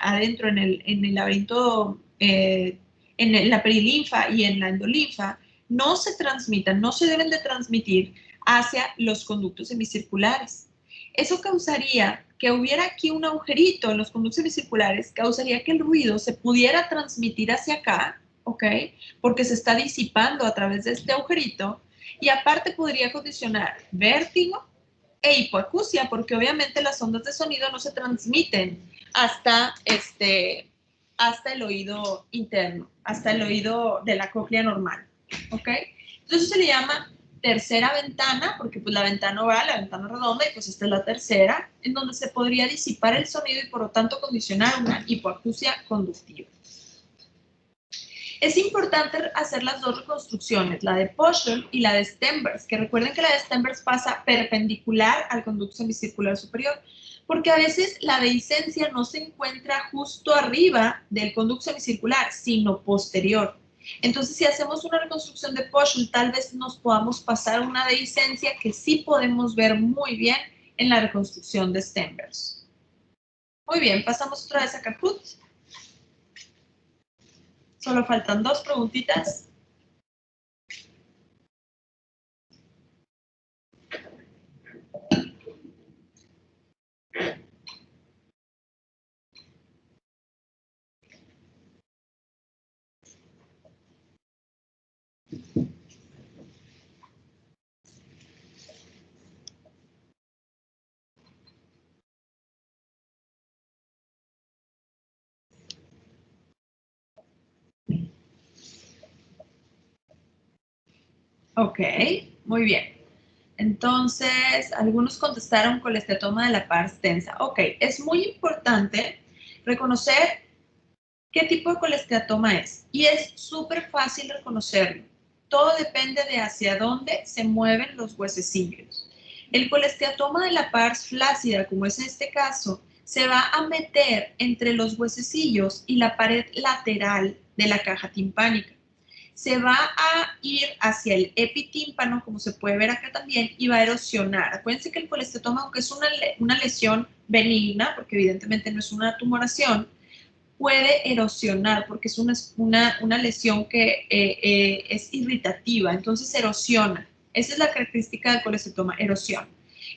adentro en el laberinto, en la perilinfa y en la endolinfa, no se transmitan, no se deben de transmitir hacia los conductos semicirculares. Eso causaría que hubiera aquí un agujerito en los conductos semicirculares, causaría que el ruido se pudiera transmitir hacia acá, ¿ok? Porque se está disipando a través de este agujerito y aparte podría condicionar vértigo e hipoacusia, porque obviamente las ondas de sonido no se transmiten hasta el oído interno, hasta el oído de la cóclea normal, ¿ok? Entonces se le llama tercera ventana, porque pues la ventana oval, la ventana redonda, y pues esta es la tercera, en donde se podría disipar el sonido y por lo tanto condicionar una hipoacusia conductiva. Es importante hacer las dos reconstrucciones, la de Poschel y la de Stenberg, que recuerden que la de Stenberg pasa perpendicular al conducto semicircular superior, porque a veces la dehiscencia no se encuentra justo arriba del conducto semicircular, sino posterior. Entonces, si hacemos una reconstrucción de Poschel, tal vez nos podamos pasar una dehiscencia que sí podemos ver muy bien en la reconstrucción de Stenberg. Muy bien, pasamos otra vez a Caput. Solo faltan dos preguntitas. Ok, muy bien. Entonces, algunos contestaron colesteatoma de la pars tensa. Ok, es muy importante reconocer qué tipo de colesteatoma es. Y es súper fácil reconocerlo. Todo depende de hacia dónde se mueven los huesecillos. El colesteatoma de la pars flácida, como es en este caso, se va a meter entre los huesecillos y la pared lateral de la caja timpánica. Se va a ir hacia el epitímpano, como se puede ver acá también, y va a erosionar. Acuérdense que el colesteatoma, aunque es una lesión benigna, porque evidentemente no es una tumoración, puede erosionar porque es una lesión que es irritativa, entonces erosiona. Esa es la característica del colesteatoma, erosión.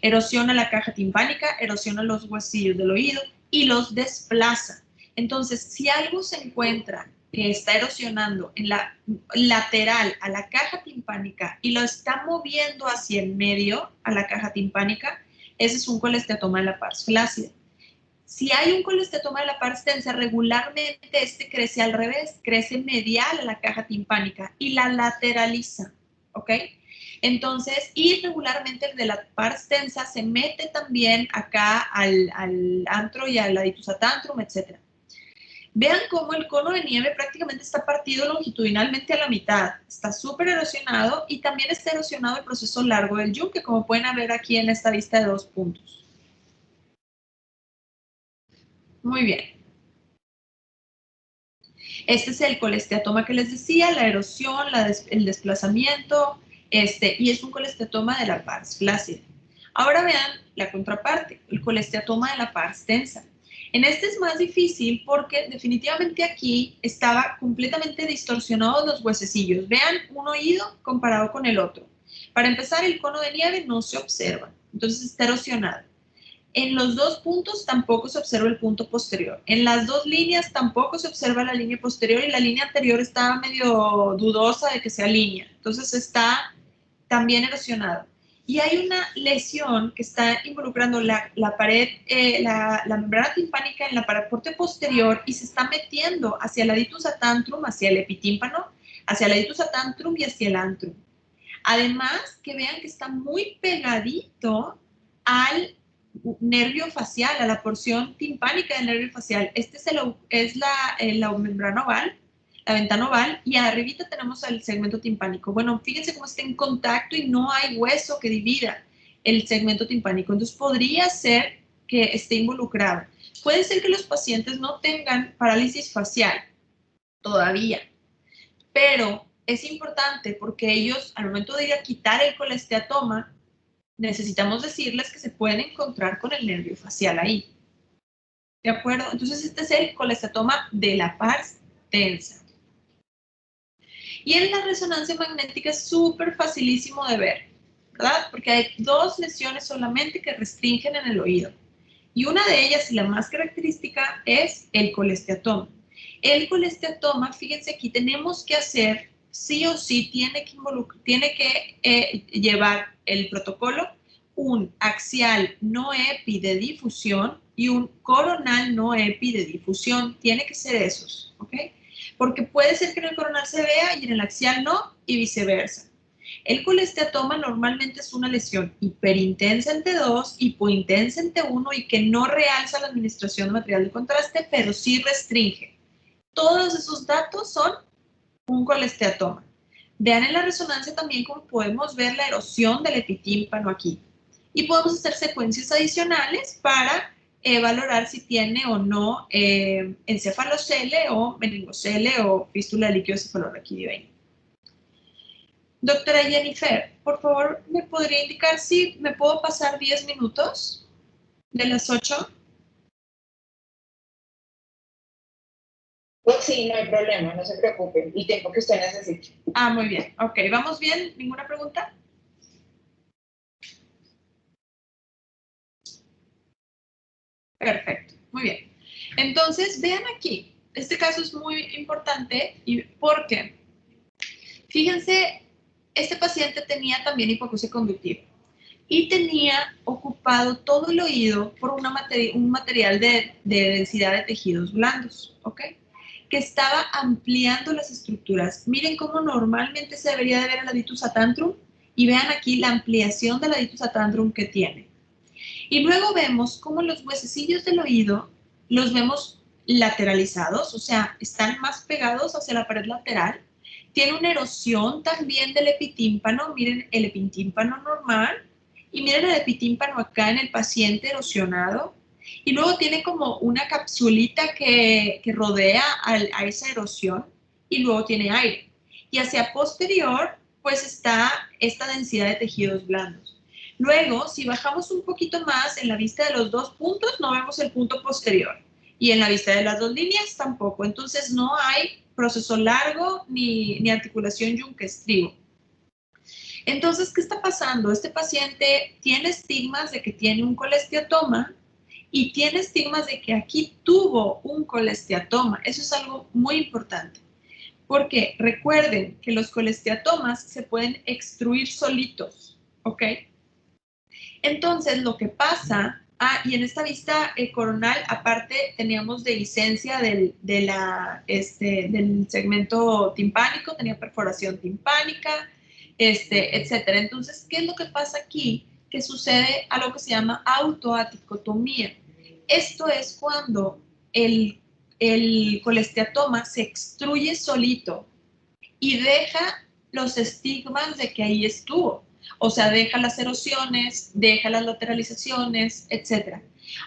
Erosiona la caja timpánica, erosiona los huesillos del oído y los desplaza. Entonces, si algo se encuentra que está erosionando en la lateral a la caja timpánica y lo está moviendo hacia el medio a la caja timpánica, ese es un colesteatoma de la pars flácida. Si hay un colesteatoma de la pars tensa, regularmente este crece al revés, crece medial a la caja timpánica y la lateraliza, ¿ok? Entonces, y regularmente el de la pars tensa se mete también acá al antro y al aditus atantrum, etc. Vean cómo el cono de nieve prácticamente está partido longitudinalmente a la mitad, está súper erosionado y también está erosionado el proceso largo del yunque, como pueden ver aquí en esta vista de 2 puntos. Muy bien. Este es el colesteatoma que les decía, la erosión, el desplazamiento, y es un colesteatoma de la pars flácida. Ahora vean la contraparte, el colesteatoma de la pars tensa. En este es más difícil porque definitivamente aquí estaba completamente distorsionados los huesecillos. Vean un oído comparado con el otro. Para empezar, el cono de nieve no se observa, entonces está erosionado. En los dos puntos tampoco se observa el punto posterior. En las dos líneas tampoco se observa la línea posterior y la línea anterior está medio dudosa de que sea línea. Entonces está también erosionado. Y hay una lesión que está involucrando la pared, la membrana timpánica en la paraporte posterior y se está metiendo hacia el aditus atantrum, hacia el epitímpano, hacia el aditus atantrum y hacia el antrum. Además, que vean que está muy pegadito al nervio facial, a la porción timpánica del nervio facial. Este es la membrana oval, la ventana oval, y arribita tenemos el segmento timpánico. Bueno, fíjense cómo está en contacto y no hay hueso que divida el segmento timpánico. Entonces, podría ser que esté involucrado. Puede ser que los pacientes no tengan parálisis facial todavía, pero es importante porque ellos, al momento de ir a quitar el colesteatoma, necesitamos decirles que se pueden encontrar con el nervio facial ahí. ¿De acuerdo? Entonces, este es el colesteatoma de la pars tensa. Y en la resonancia magnética es súper facilísimo de ver, ¿verdad? Porque hay dos lesiones solamente que restringen en el oído. Y una de ellas, y la más característica, es el colesteatoma. El colesteatoma, fíjense aquí, tenemos que hacer, sí o sí, tiene que llevar el protocolo un axial no epi de difusión y un coronal no epi de difusión. Tiene que ser esos, ¿ok? Porque puede ser que en el coronal se vea y en el axial no, y viceversa. El colesteatoma normalmente es una lesión hiperintensa en T2, hipointensa en T1 y que no realza la administración de material de contraste, pero sí restringe. Todos esos datos son un colesteatoma. Vean en la resonancia también cómo podemos ver la erosión del epitímpano aquí. Y podemos hacer secuencias adicionales para valorar si tiene o no encefalocele o meningocele o fístula de líquido cefalorraquídeo. Doctora Jennifer, por favor, ¿me podría indicar si me puedo pasar 10 minutos de las 8? Pues sí, no hay problema, no se preocupen, el tiempo que usted necesite. Ah, muy bien. Ok, ¿vamos bien? ¿Ninguna pregunta? Perfecto, muy bien. Entonces, vean aquí, este caso es muy importante y porque, fíjense, este paciente tenía también hipoacusia conductiva y tenía ocupado todo el oído por un material de densidad de tejidos blandos, ¿ok? Que estaba ampliando las estructuras. Miren cómo normalmente se debería de ver el aditus atantrum y vean aquí la ampliación del aditus atantrum que tiene. Y luego vemos cómo los huesecillos del oído los vemos lateralizados, o sea, están más pegados hacia la pared lateral. Tiene una erosión también del epitímpano, miren el epitímpano normal, y miren el epitímpano acá en el paciente erosionado. Y luego tiene como una capsulita que rodea a esa erosión, y luego tiene aire. Y hacia posterior, pues está esta densidad de tejidos blandos. Luego, si bajamos un poquito más en la vista de los dos puntos, no vemos el punto posterior. Y en la vista de las dos líneas tampoco. Entonces no hay proceso largo ni articulación yunque-estribo. Entonces, ¿qué está pasando? Este paciente tiene estigmas de que tiene un colesteatoma y tiene estigmas de que aquí tuvo un colesteatoma. Eso es algo muy importante. Porque recuerden que los colesteatomas se pueden extruir solitos, ¿ok? Entonces, lo que pasa, y en esta vista coronal, aparte, teníamos dehiscencia del segmento timpánico, tenía perforación timpánica, etcétera. Entonces, ¿qué es lo que pasa aquí? Que sucede algo que se llama autoaticotomía. Esto es cuando el colesteatoma se extruye solito y deja los estigmas de que ahí estuvo. O sea, deja las erosiones, deja las lateralizaciones, etc.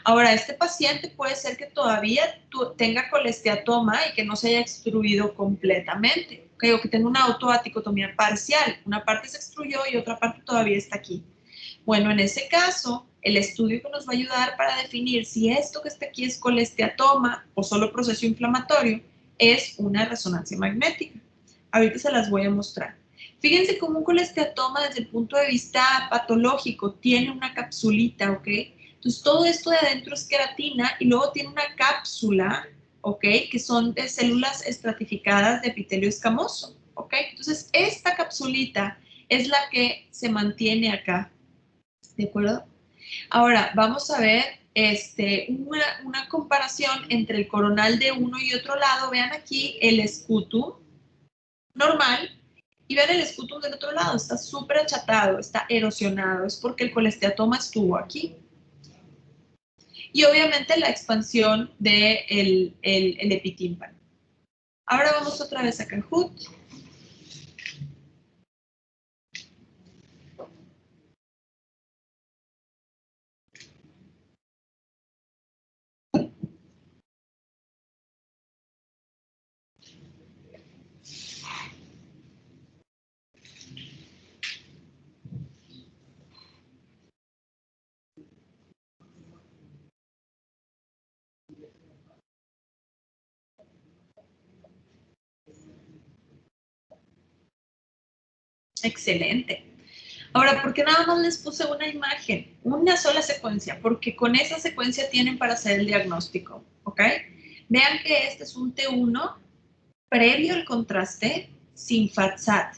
Ahora, este paciente puede ser que todavía tenga colesteatoma y que no se haya extruido completamente, ¿okay? O que tenga una autoaticotomía parcial. Una parte se extruyó y otra parte todavía está aquí. Bueno, en ese caso, el estudio que nos va a ayudar para definir si esto que está aquí es colesteatoma o solo proceso inflamatorio es una resonancia magnética. Ahorita se las voy a mostrar. Fíjense cómo un colesteatoma desde el punto de vista patológico tiene una capsulita, ¿ok? Entonces todo esto de adentro es queratina y luego tiene una cápsula, ¿ok? Que son de células estratificadas de epitelio escamoso, ¿ok? Entonces esta capsulita es la que se mantiene acá, ¿de acuerdo? Ahora vamos a ver una comparación entre el coronal de uno y otro lado. Vean aquí el escutum normal y vean el escutum del otro lado, está súper achatado, está erosionado, es porque el colesteatoma estuvo aquí. Y obviamente la expansión del el epitímpano. Ahora vamos otra vez a Kahoot. Excelente. Ahora, ¿por qué nada más les puse una imagen? Una sola secuencia, porque con esa secuencia tienen para hacer el diagnóstico, ¿ok? Vean que este es un T1 previo al contraste sin FATSAT.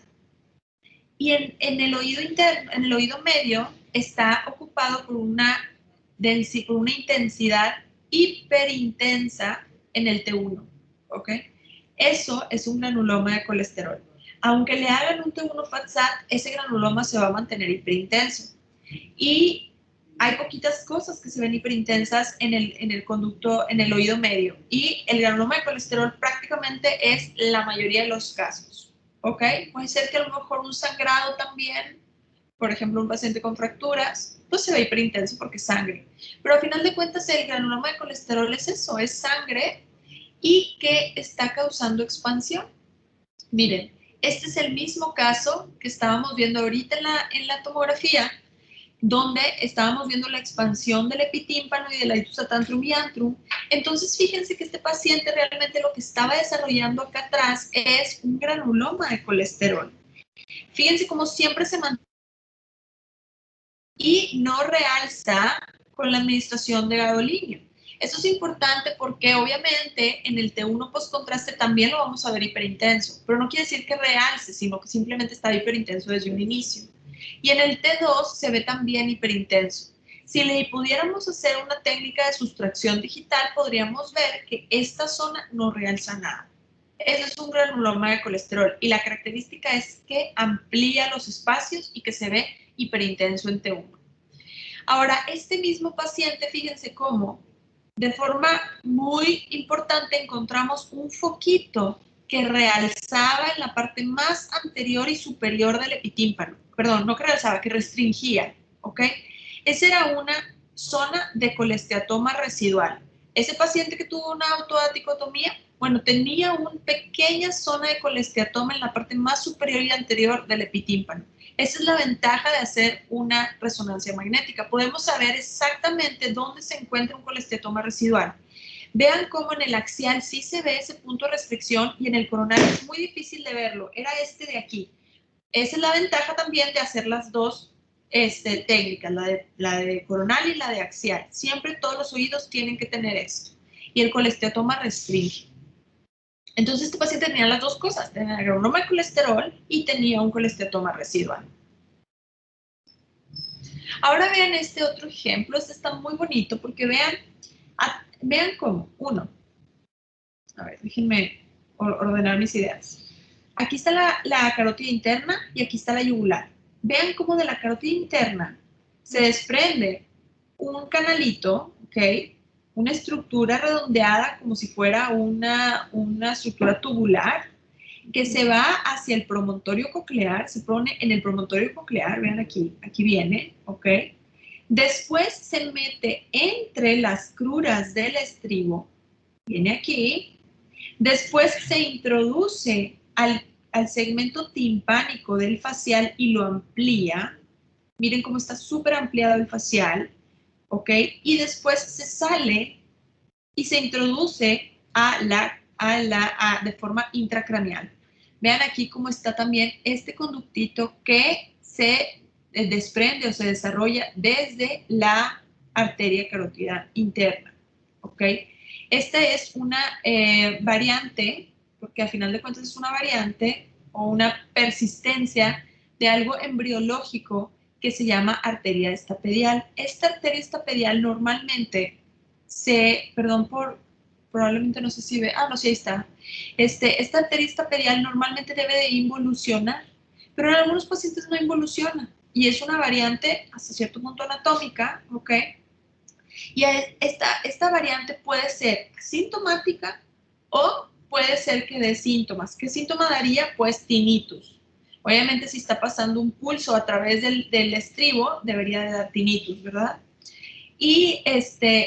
Y en el oído interno, en el oído medio, está ocupado por una intensidad hiperintensa en el T1, ¿ok? Eso es un granuloma de colesterol. Aunque le hagan un T1 FAT-SAT, ese granuloma se va a mantener hiperintenso. Y hay poquitas cosas que se ven hiperintensas en el conducto, en el oído medio. Y el granuloma de colesterol prácticamente es la mayoría de los casos, ¿ok? Puede ser que a lo mejor un sangrado también, por ejemplo, un paciente con fracturas, pues se ve hiperintenso porque es sangre. Pero al final de cuentas, el granuloma de colesterol es eso, es sangre y que está causando expansión. Miren, este es el mismo caso que estábamos viendo ahorita en la tomografía, donde estábamos viendo la expansión del epitímpano y del hiatus atantrum y antrum. Entonces, fíjense que este paciente realmente lo que estaba desarrollando acá atrás es un granuloma de colesterol. Fíjense cómo siempre se mantiene y no realza con la administración de gadolíneo. Esto es importante porque obviamente en el T1 postcontraste también lo vamos a ver hiperintenso, pero no quiere decir que realce, sino que simplemente está hiperintenso desde un inicio. Y en el T2 se ve también hiperintenso. Si le pudiéramos hacer una técnica de sustracción digital, podríamos ver que esta zona no realza nada. Ese es un granuloma de colesterol y la característica es que amplía los espacios y que se ve hiperintenso en T1. Ahora, este mismo paciente, fíjense cómo, de forma muy importante encontramos un foquito que realzaba en la parte más anterior y superior del epitímpano. Perdón, no que realzaba, que restringía, ¿ok? Esa era una zona de colesteatoma residual. Ese paciente que tuvo una autoadicotomía, bueno, tenía una pequeña zona de colesteatoma en la parte más superior y anterior del epitímpano. Esa es la ventaja de hacer una resonancia magnética. Podemos saber exactamente dónde se encuentra un colesteatoma residual. Vean cómo en el axial sí se ve ese punto de restricción y en el coronario es muy difícil de verlo. Era este de aquí. Esa es la ventaja también de hacer las dos técnicas, la de coronal y la de axial. Siempre todos los oídos tienen que tener esto. Y el colesteatoma restringe. Entonces este paciente tenía las dos cosas, tenía granuloma de colesterol y tenía un colesteatoma residual. Ahora vean este otro ejemplo, este está muy bonito porque vean cómo, uno, a ver, déjenme ordenar mis ideas. Aquí está la carótida interna y aquí está la yugular. Vean cómo de la carótida interna se desprende un canalito, ¿ok? Una estructura redondeada como si fuera una estructura tubular que se va hacia el promontorio coclear, se pone en el promontorio coclear, vean aquí viene, ¿ok? Después se mete entre las cruras del estribo, viene aquí, después se introduce al segmento timpánico del facial y lo amplía, miren cómo está súper ampliado el facial, ¿ok? Y después se sale y se introduce de forma intracraneal. Vean aquí cómo está también este conductito que se desprende o se desarrolla desde la arteria carótida interna, ¿ok? Esta es una variante, porque al final de cuentas es una variante o una persistencia de algo embriológico que se llama arteria estapedial. Esta arteria estapedial normalmente probablemente no sé si ve, no, sí, ahí está. Esta arteria estapedial normalmente debe de involucionar, pero en algunos pacientes no involuciona y es una variante hasta cierto punto anatómica, ¿ok? Y esta variante puede ser asintomática o puede ser que dé síntomas. ¿Qué síntoma daría? Pues tinnitus. Obviamente si está pasando un pulso a través del estribo, debería de dar tinnitus, ¿verdad? Y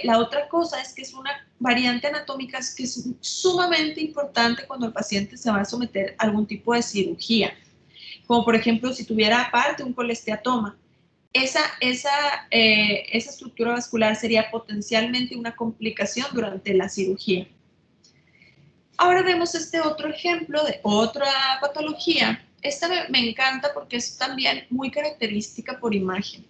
la otra cosa es que es una variante anatómica que es sumamente importante cuando el paciente se va a someter a algún tipo de cirugía. Como por ejemplo, si tuviera aparte un colesteatoma. Esa estructura vascular sería potencialmente una complicación durante la cirugía. Ahora vemos este otro ejemplo de otra patología. Esta me encanta porque es también muy característica por imagen.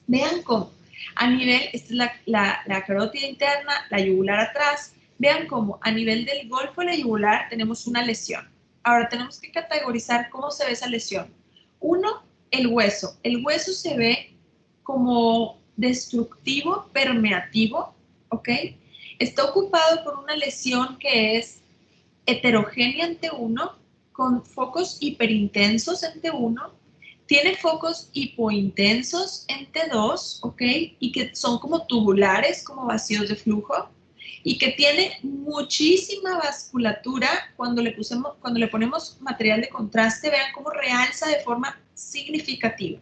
Vean cómo a nivel, esta es la carótida interna, la yugular atrás. Vean cómo a nivel del golfo de la yugular tenemos una lesión. Ahora tenemos que categorizar cómo se ve esa lesión. Uno, el hueso. El hueso se ve como destructivo permeativo, ¿ok? Está ocupado por una lesión que es heterogénea en T1, con focos hiperintensos en T1, tiene focos hipointensos en T2, ¿ok? Y que son como tubulares, como vacíos de flujo, y que tiene muchísima vasculatura. Cuando le ponemos material de contraste, vean cómo realza de forma significativa.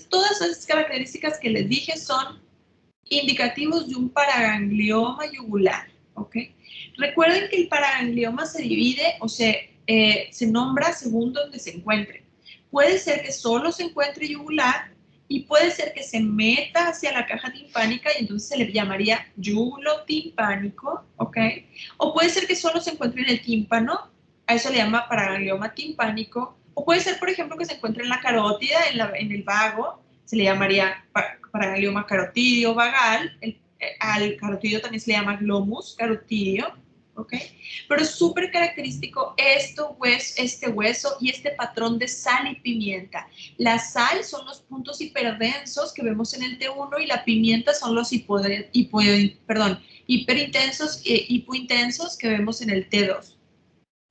Todas esas características que les dije son indicativos de un paraganglioma yugular, ¿ok? Recuerden que el paraganglioma se divide o se nombra según donde se encuentre. Puede ser que solo se encuentre yugular y puede ser que se meta hacia la caja timpánica y entonces se le llamaría yugulotimpánico, ¿ok? O puede ser que solo se encuentre en el tímpano, a eso le llama paraganglioma timpánico. O puede ser, por ejemplo, que se encuentre en la carótida, en el vago, se le llamaría paraganglioma carotidio vagal. Al carotidio también se le llama glomus carotidio, ¿ok? Pero es súper característico este hueso y este patrón de sal y pimienta. La sal son los puntos hiperdensos que vemos en el T1 y la pimienta son los hiperintensos e hipointensos que vemos en el T2.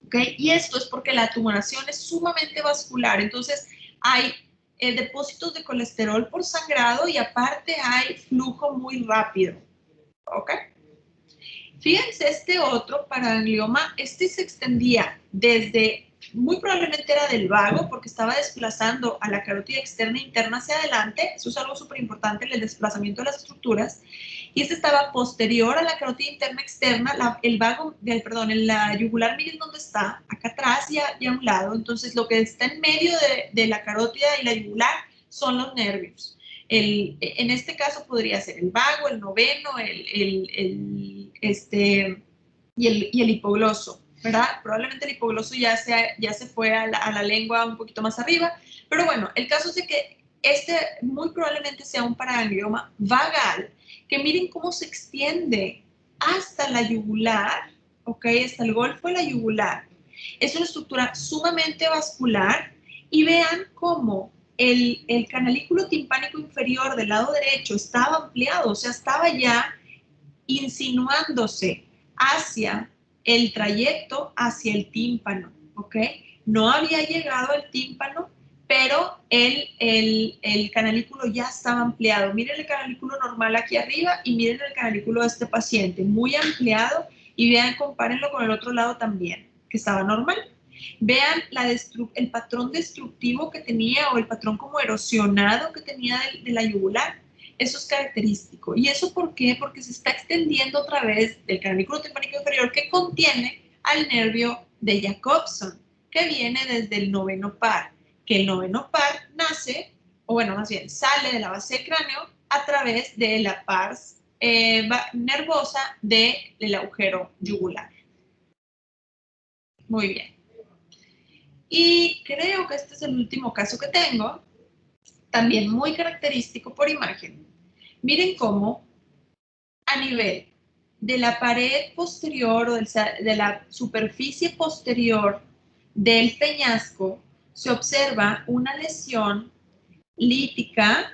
¿Okay? Y esto es porque la tumoración es sumamente vascular, entonces hay depósitos de colesterol por sangrado y aparte hay flujo muy rápido. ¿Ok? Fíjense este otro paraganglioma, este se extendía desde, muy probablemente era del vago porque estaba desplazando a la carótida externa e interna hacia adelante, eso es algo súper importante, el desplazamiento de las estructuras, y este estaba posterior a la carótida interna externa, la yugular, miren dónde está, acá atrás y a un lado, entonces lo que está en medio de la carótida y la yugular son los nervios. En este caso podría ser el vago, el noveno, y el hipogloso, ¿verdad? Probablemente el hipogloso ya se fue a la lengua un poquito más arriba, pero bueno, el caso es de que muy probablemente sea un paraganglioma vagal, que miren cómo se extiende hasta la yugular, ¿ok? Hasta el golfo de la yugular. Es una estructura sumamente vascular y vean cómo el canalículo timpánico inferior del lado derecho estaba ampliado, o sea, estaba ya insinuándose hacia el trayecto hacia el tímpano, ¿ok? No había llegado al tímpano, pero el canalículo ya estaba ampliado. Miren el canalículo normal aquí arriba y miren el canalículo de este paciente, muy ampliado, y vean, compárenlo con el otro lado también, que estaba normal. Vean el patrón destructivo que tenía o el patrón como erosionado que tenía de la yugular. Eso es característico. ¿Y eso por qué? Porque se está extendiendo otra vez del canalículo timpánico inferior que contiene al nervio de Jacobson, que viene desde el noveno par. Que el noveno par nace, o bueno, más bien, sale de la base del cráneo a través de la pars nervosa del agujero yugular. Muy bien. Y creo que este es el último caso que tengo, también muy característico por imagen. Miren cómo a nivel de la pared posterior o de la superficie posterior del peñasco se observa una lesión lítica,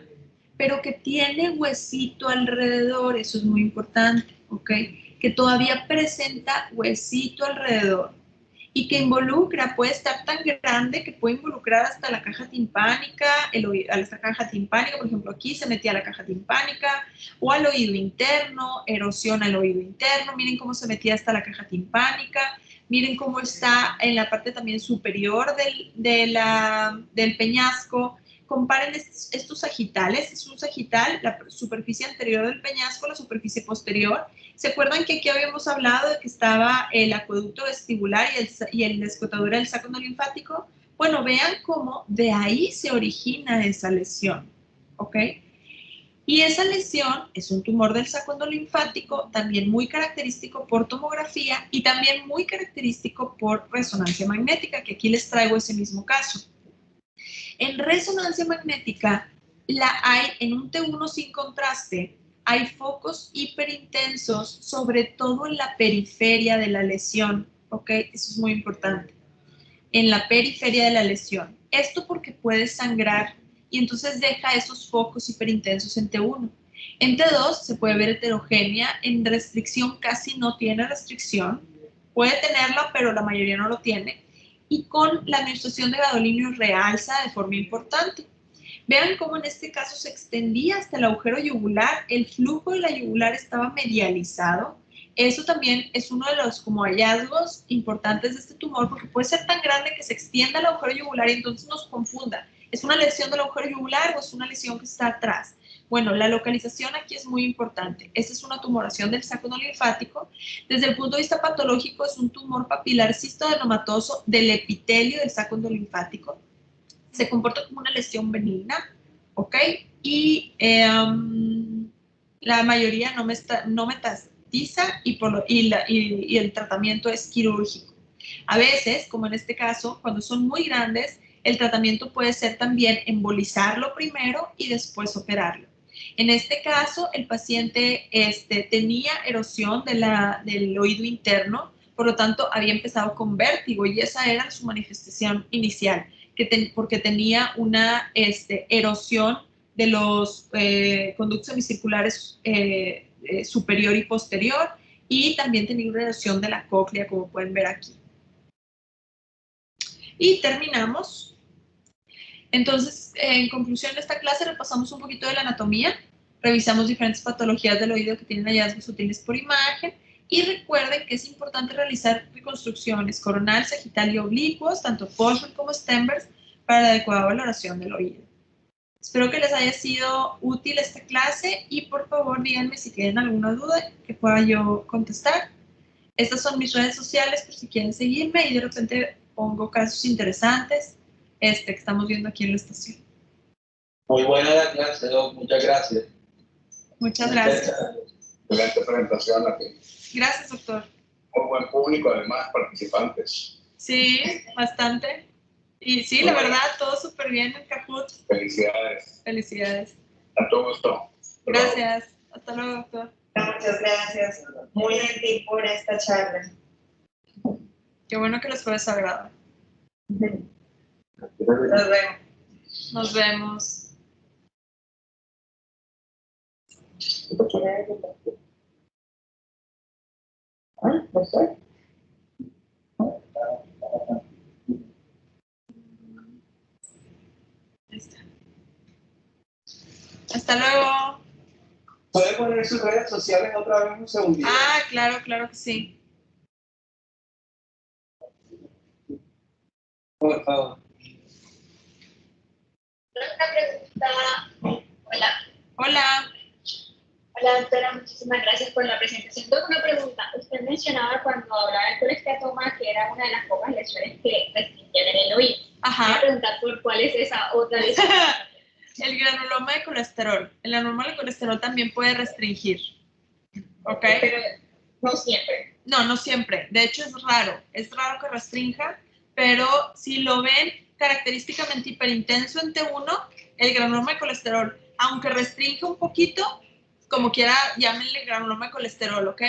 pero que tiene huesito alrededor, eso es muy importante, ¿ok? Que todavía presenta huesito alrededor y que puede estar tan grande que puede involucrar hasta la caja timpánica, esta caja timpánica, por ejemplo, aquí se metía la caja timpánica, o al oído interno, erosión al oído interno, miren cómo se metía hasta la caja timpánica, miren cómo está en la parte también superior del peñasco. Comparen estos sagitales, es un sagital, la superficie anterior del peñasco, la superficie posterior. ¿Se acuerdan que aquí habíamos hablado de que estaba el acueducto vestibular y el escotadura del saco linfático? Bueno, vean cómo de ahí se origina esa lesión, ¿ok? Y esa lesión es un tumor del saco linfático, también muy característico por tomografía y también muy característico por resonancia magnética, que aquí les traigo ese mismo caso. En resonancia magnética, hay en un T1 sin contraste, hay focos hiperintensos, sobre todo en la periferia de la lesión, ¿ok? Eso es muy importante. En la periferia de la lesión. Esto porque puede sangrar y entonces deja esos focos hiperintensos en T1. En T2 se puede ver heterogénea, en restricción casi no tiene restricción, puede tenerla, pero la mayoría no lo tiene, y con la administración de gadolinium realza de forma importante. Vean cómo en este caso se extendía hasta el agujero yugular, el flujo de la yugular estaba medializado. Eso también es uno de los como hallazgos importantes de este tumor, porque puede ser tan grande que se extienda el agujero yugular y entonces nos confunda. ¿Es una lesión del agujero yugular o es una lesión que está atrás? Bueno, la localización aquí es muy importante. Esta es una tumoración del saco no linfático. Desde el punto de vista patológico, es un tumor papilar cistoadenomatoso del epitelio del saco no linfático. Se comporta como una lesión benigna, ¿ok? Y la mayoría no metatiza y el tratamiento es quirúrgico. A veces, como en este caso, cuando son muy grandes, el tratamiento puede ser también embolizarlo primero y después operarlo. En este caso, el paciente tenía erosión del oído interno, por lo tanto, había empezado con vértigo y esa era su manifestación inicial, porque tenía una erosión de los conductos semicirculares superior y posterior, y también tenía una erosión de la cóclea, como pueden ver aquí. Y terminamos. Entonces, en conclusión de esta clase, repasamos un poquito de la anatomía, revisamos diferentes patologías del oído que tienen hallazgos útiles por imagen, y recuerden que es importante realizar reconstrucciones coronal, sagital y oblicuos, tanto Poschmann como Stenberg, para la adecuada valoración del oído. Espero que les haya sido útil esta clase y por favor díganme si tienen alguna duda que pueda yo contestar. Estas son mis redes sociales por si quieren seguirme y de repente pongo casos interesantes que estamos viendo aquí en la estación. Muy buena la clase, Doc. Muchas gracias. Muchas gracias. Excelente presentación aquí. Gracias, doctor. Muy buen público, además, participantes. Sí, bastante. Y sí, la verdad, todo súper bien en Kahoot. Felicidades. Felicidades. A todo gusto. Gracias. Hasta luego, doctor. Muchas gracias. Muy gentil por esta charla. Qué bueno que les fue de su agrado. Nos vemos. Nos vemos. ¿No sé? Hasta luego. ¿Puede poner sus redes sociales otra vez un segundito? Ah, claro, claro que sí. Por favor. Una pregunta. Hola. Hola. Hola, doctora. Muchísimas gracias por la presentación. Tengo una pregunta. Usted mencionaba cuando hablaba del colesteatoma que era una de las pocas lesiones que restringían en el oído. Ajá. Voy a preguntar por cuál es esa otra lesión. El granuloma de colesterol. El granuloma de colesterol también puede restringir. ¿Ok? Pero no siempre. No, no siempre. De hecho, es raro. Es raro que restrinja, pero si lo ven característicamente hiperintenso en T1, el granuloma de colesterol, aunque restringe un poquito, como quiera, llámenle granuloma de colesterol, ¿ok?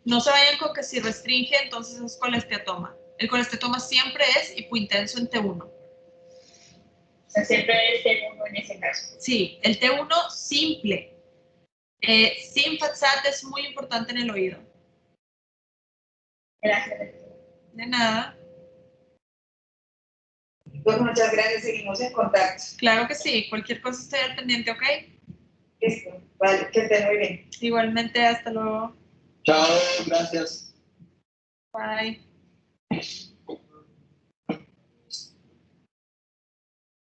No se vayan con que si restringe, entonces es colesteatoma. El colesteatoma siempre es hipointenso en T1. O sea, siempre es T1 en ese caso. Sí, el T1 simple. Sin FATSAT es muy importante en el oído. Gracias. De nada. Pues muchas gracias. Seguimos en contacto. Claro que sí. Cualquier cosa estoy al pendiente, ¿ok? Listo. Vale, que estén muy bien. Igualmente, hasta luego. Chao, gracias. Bye.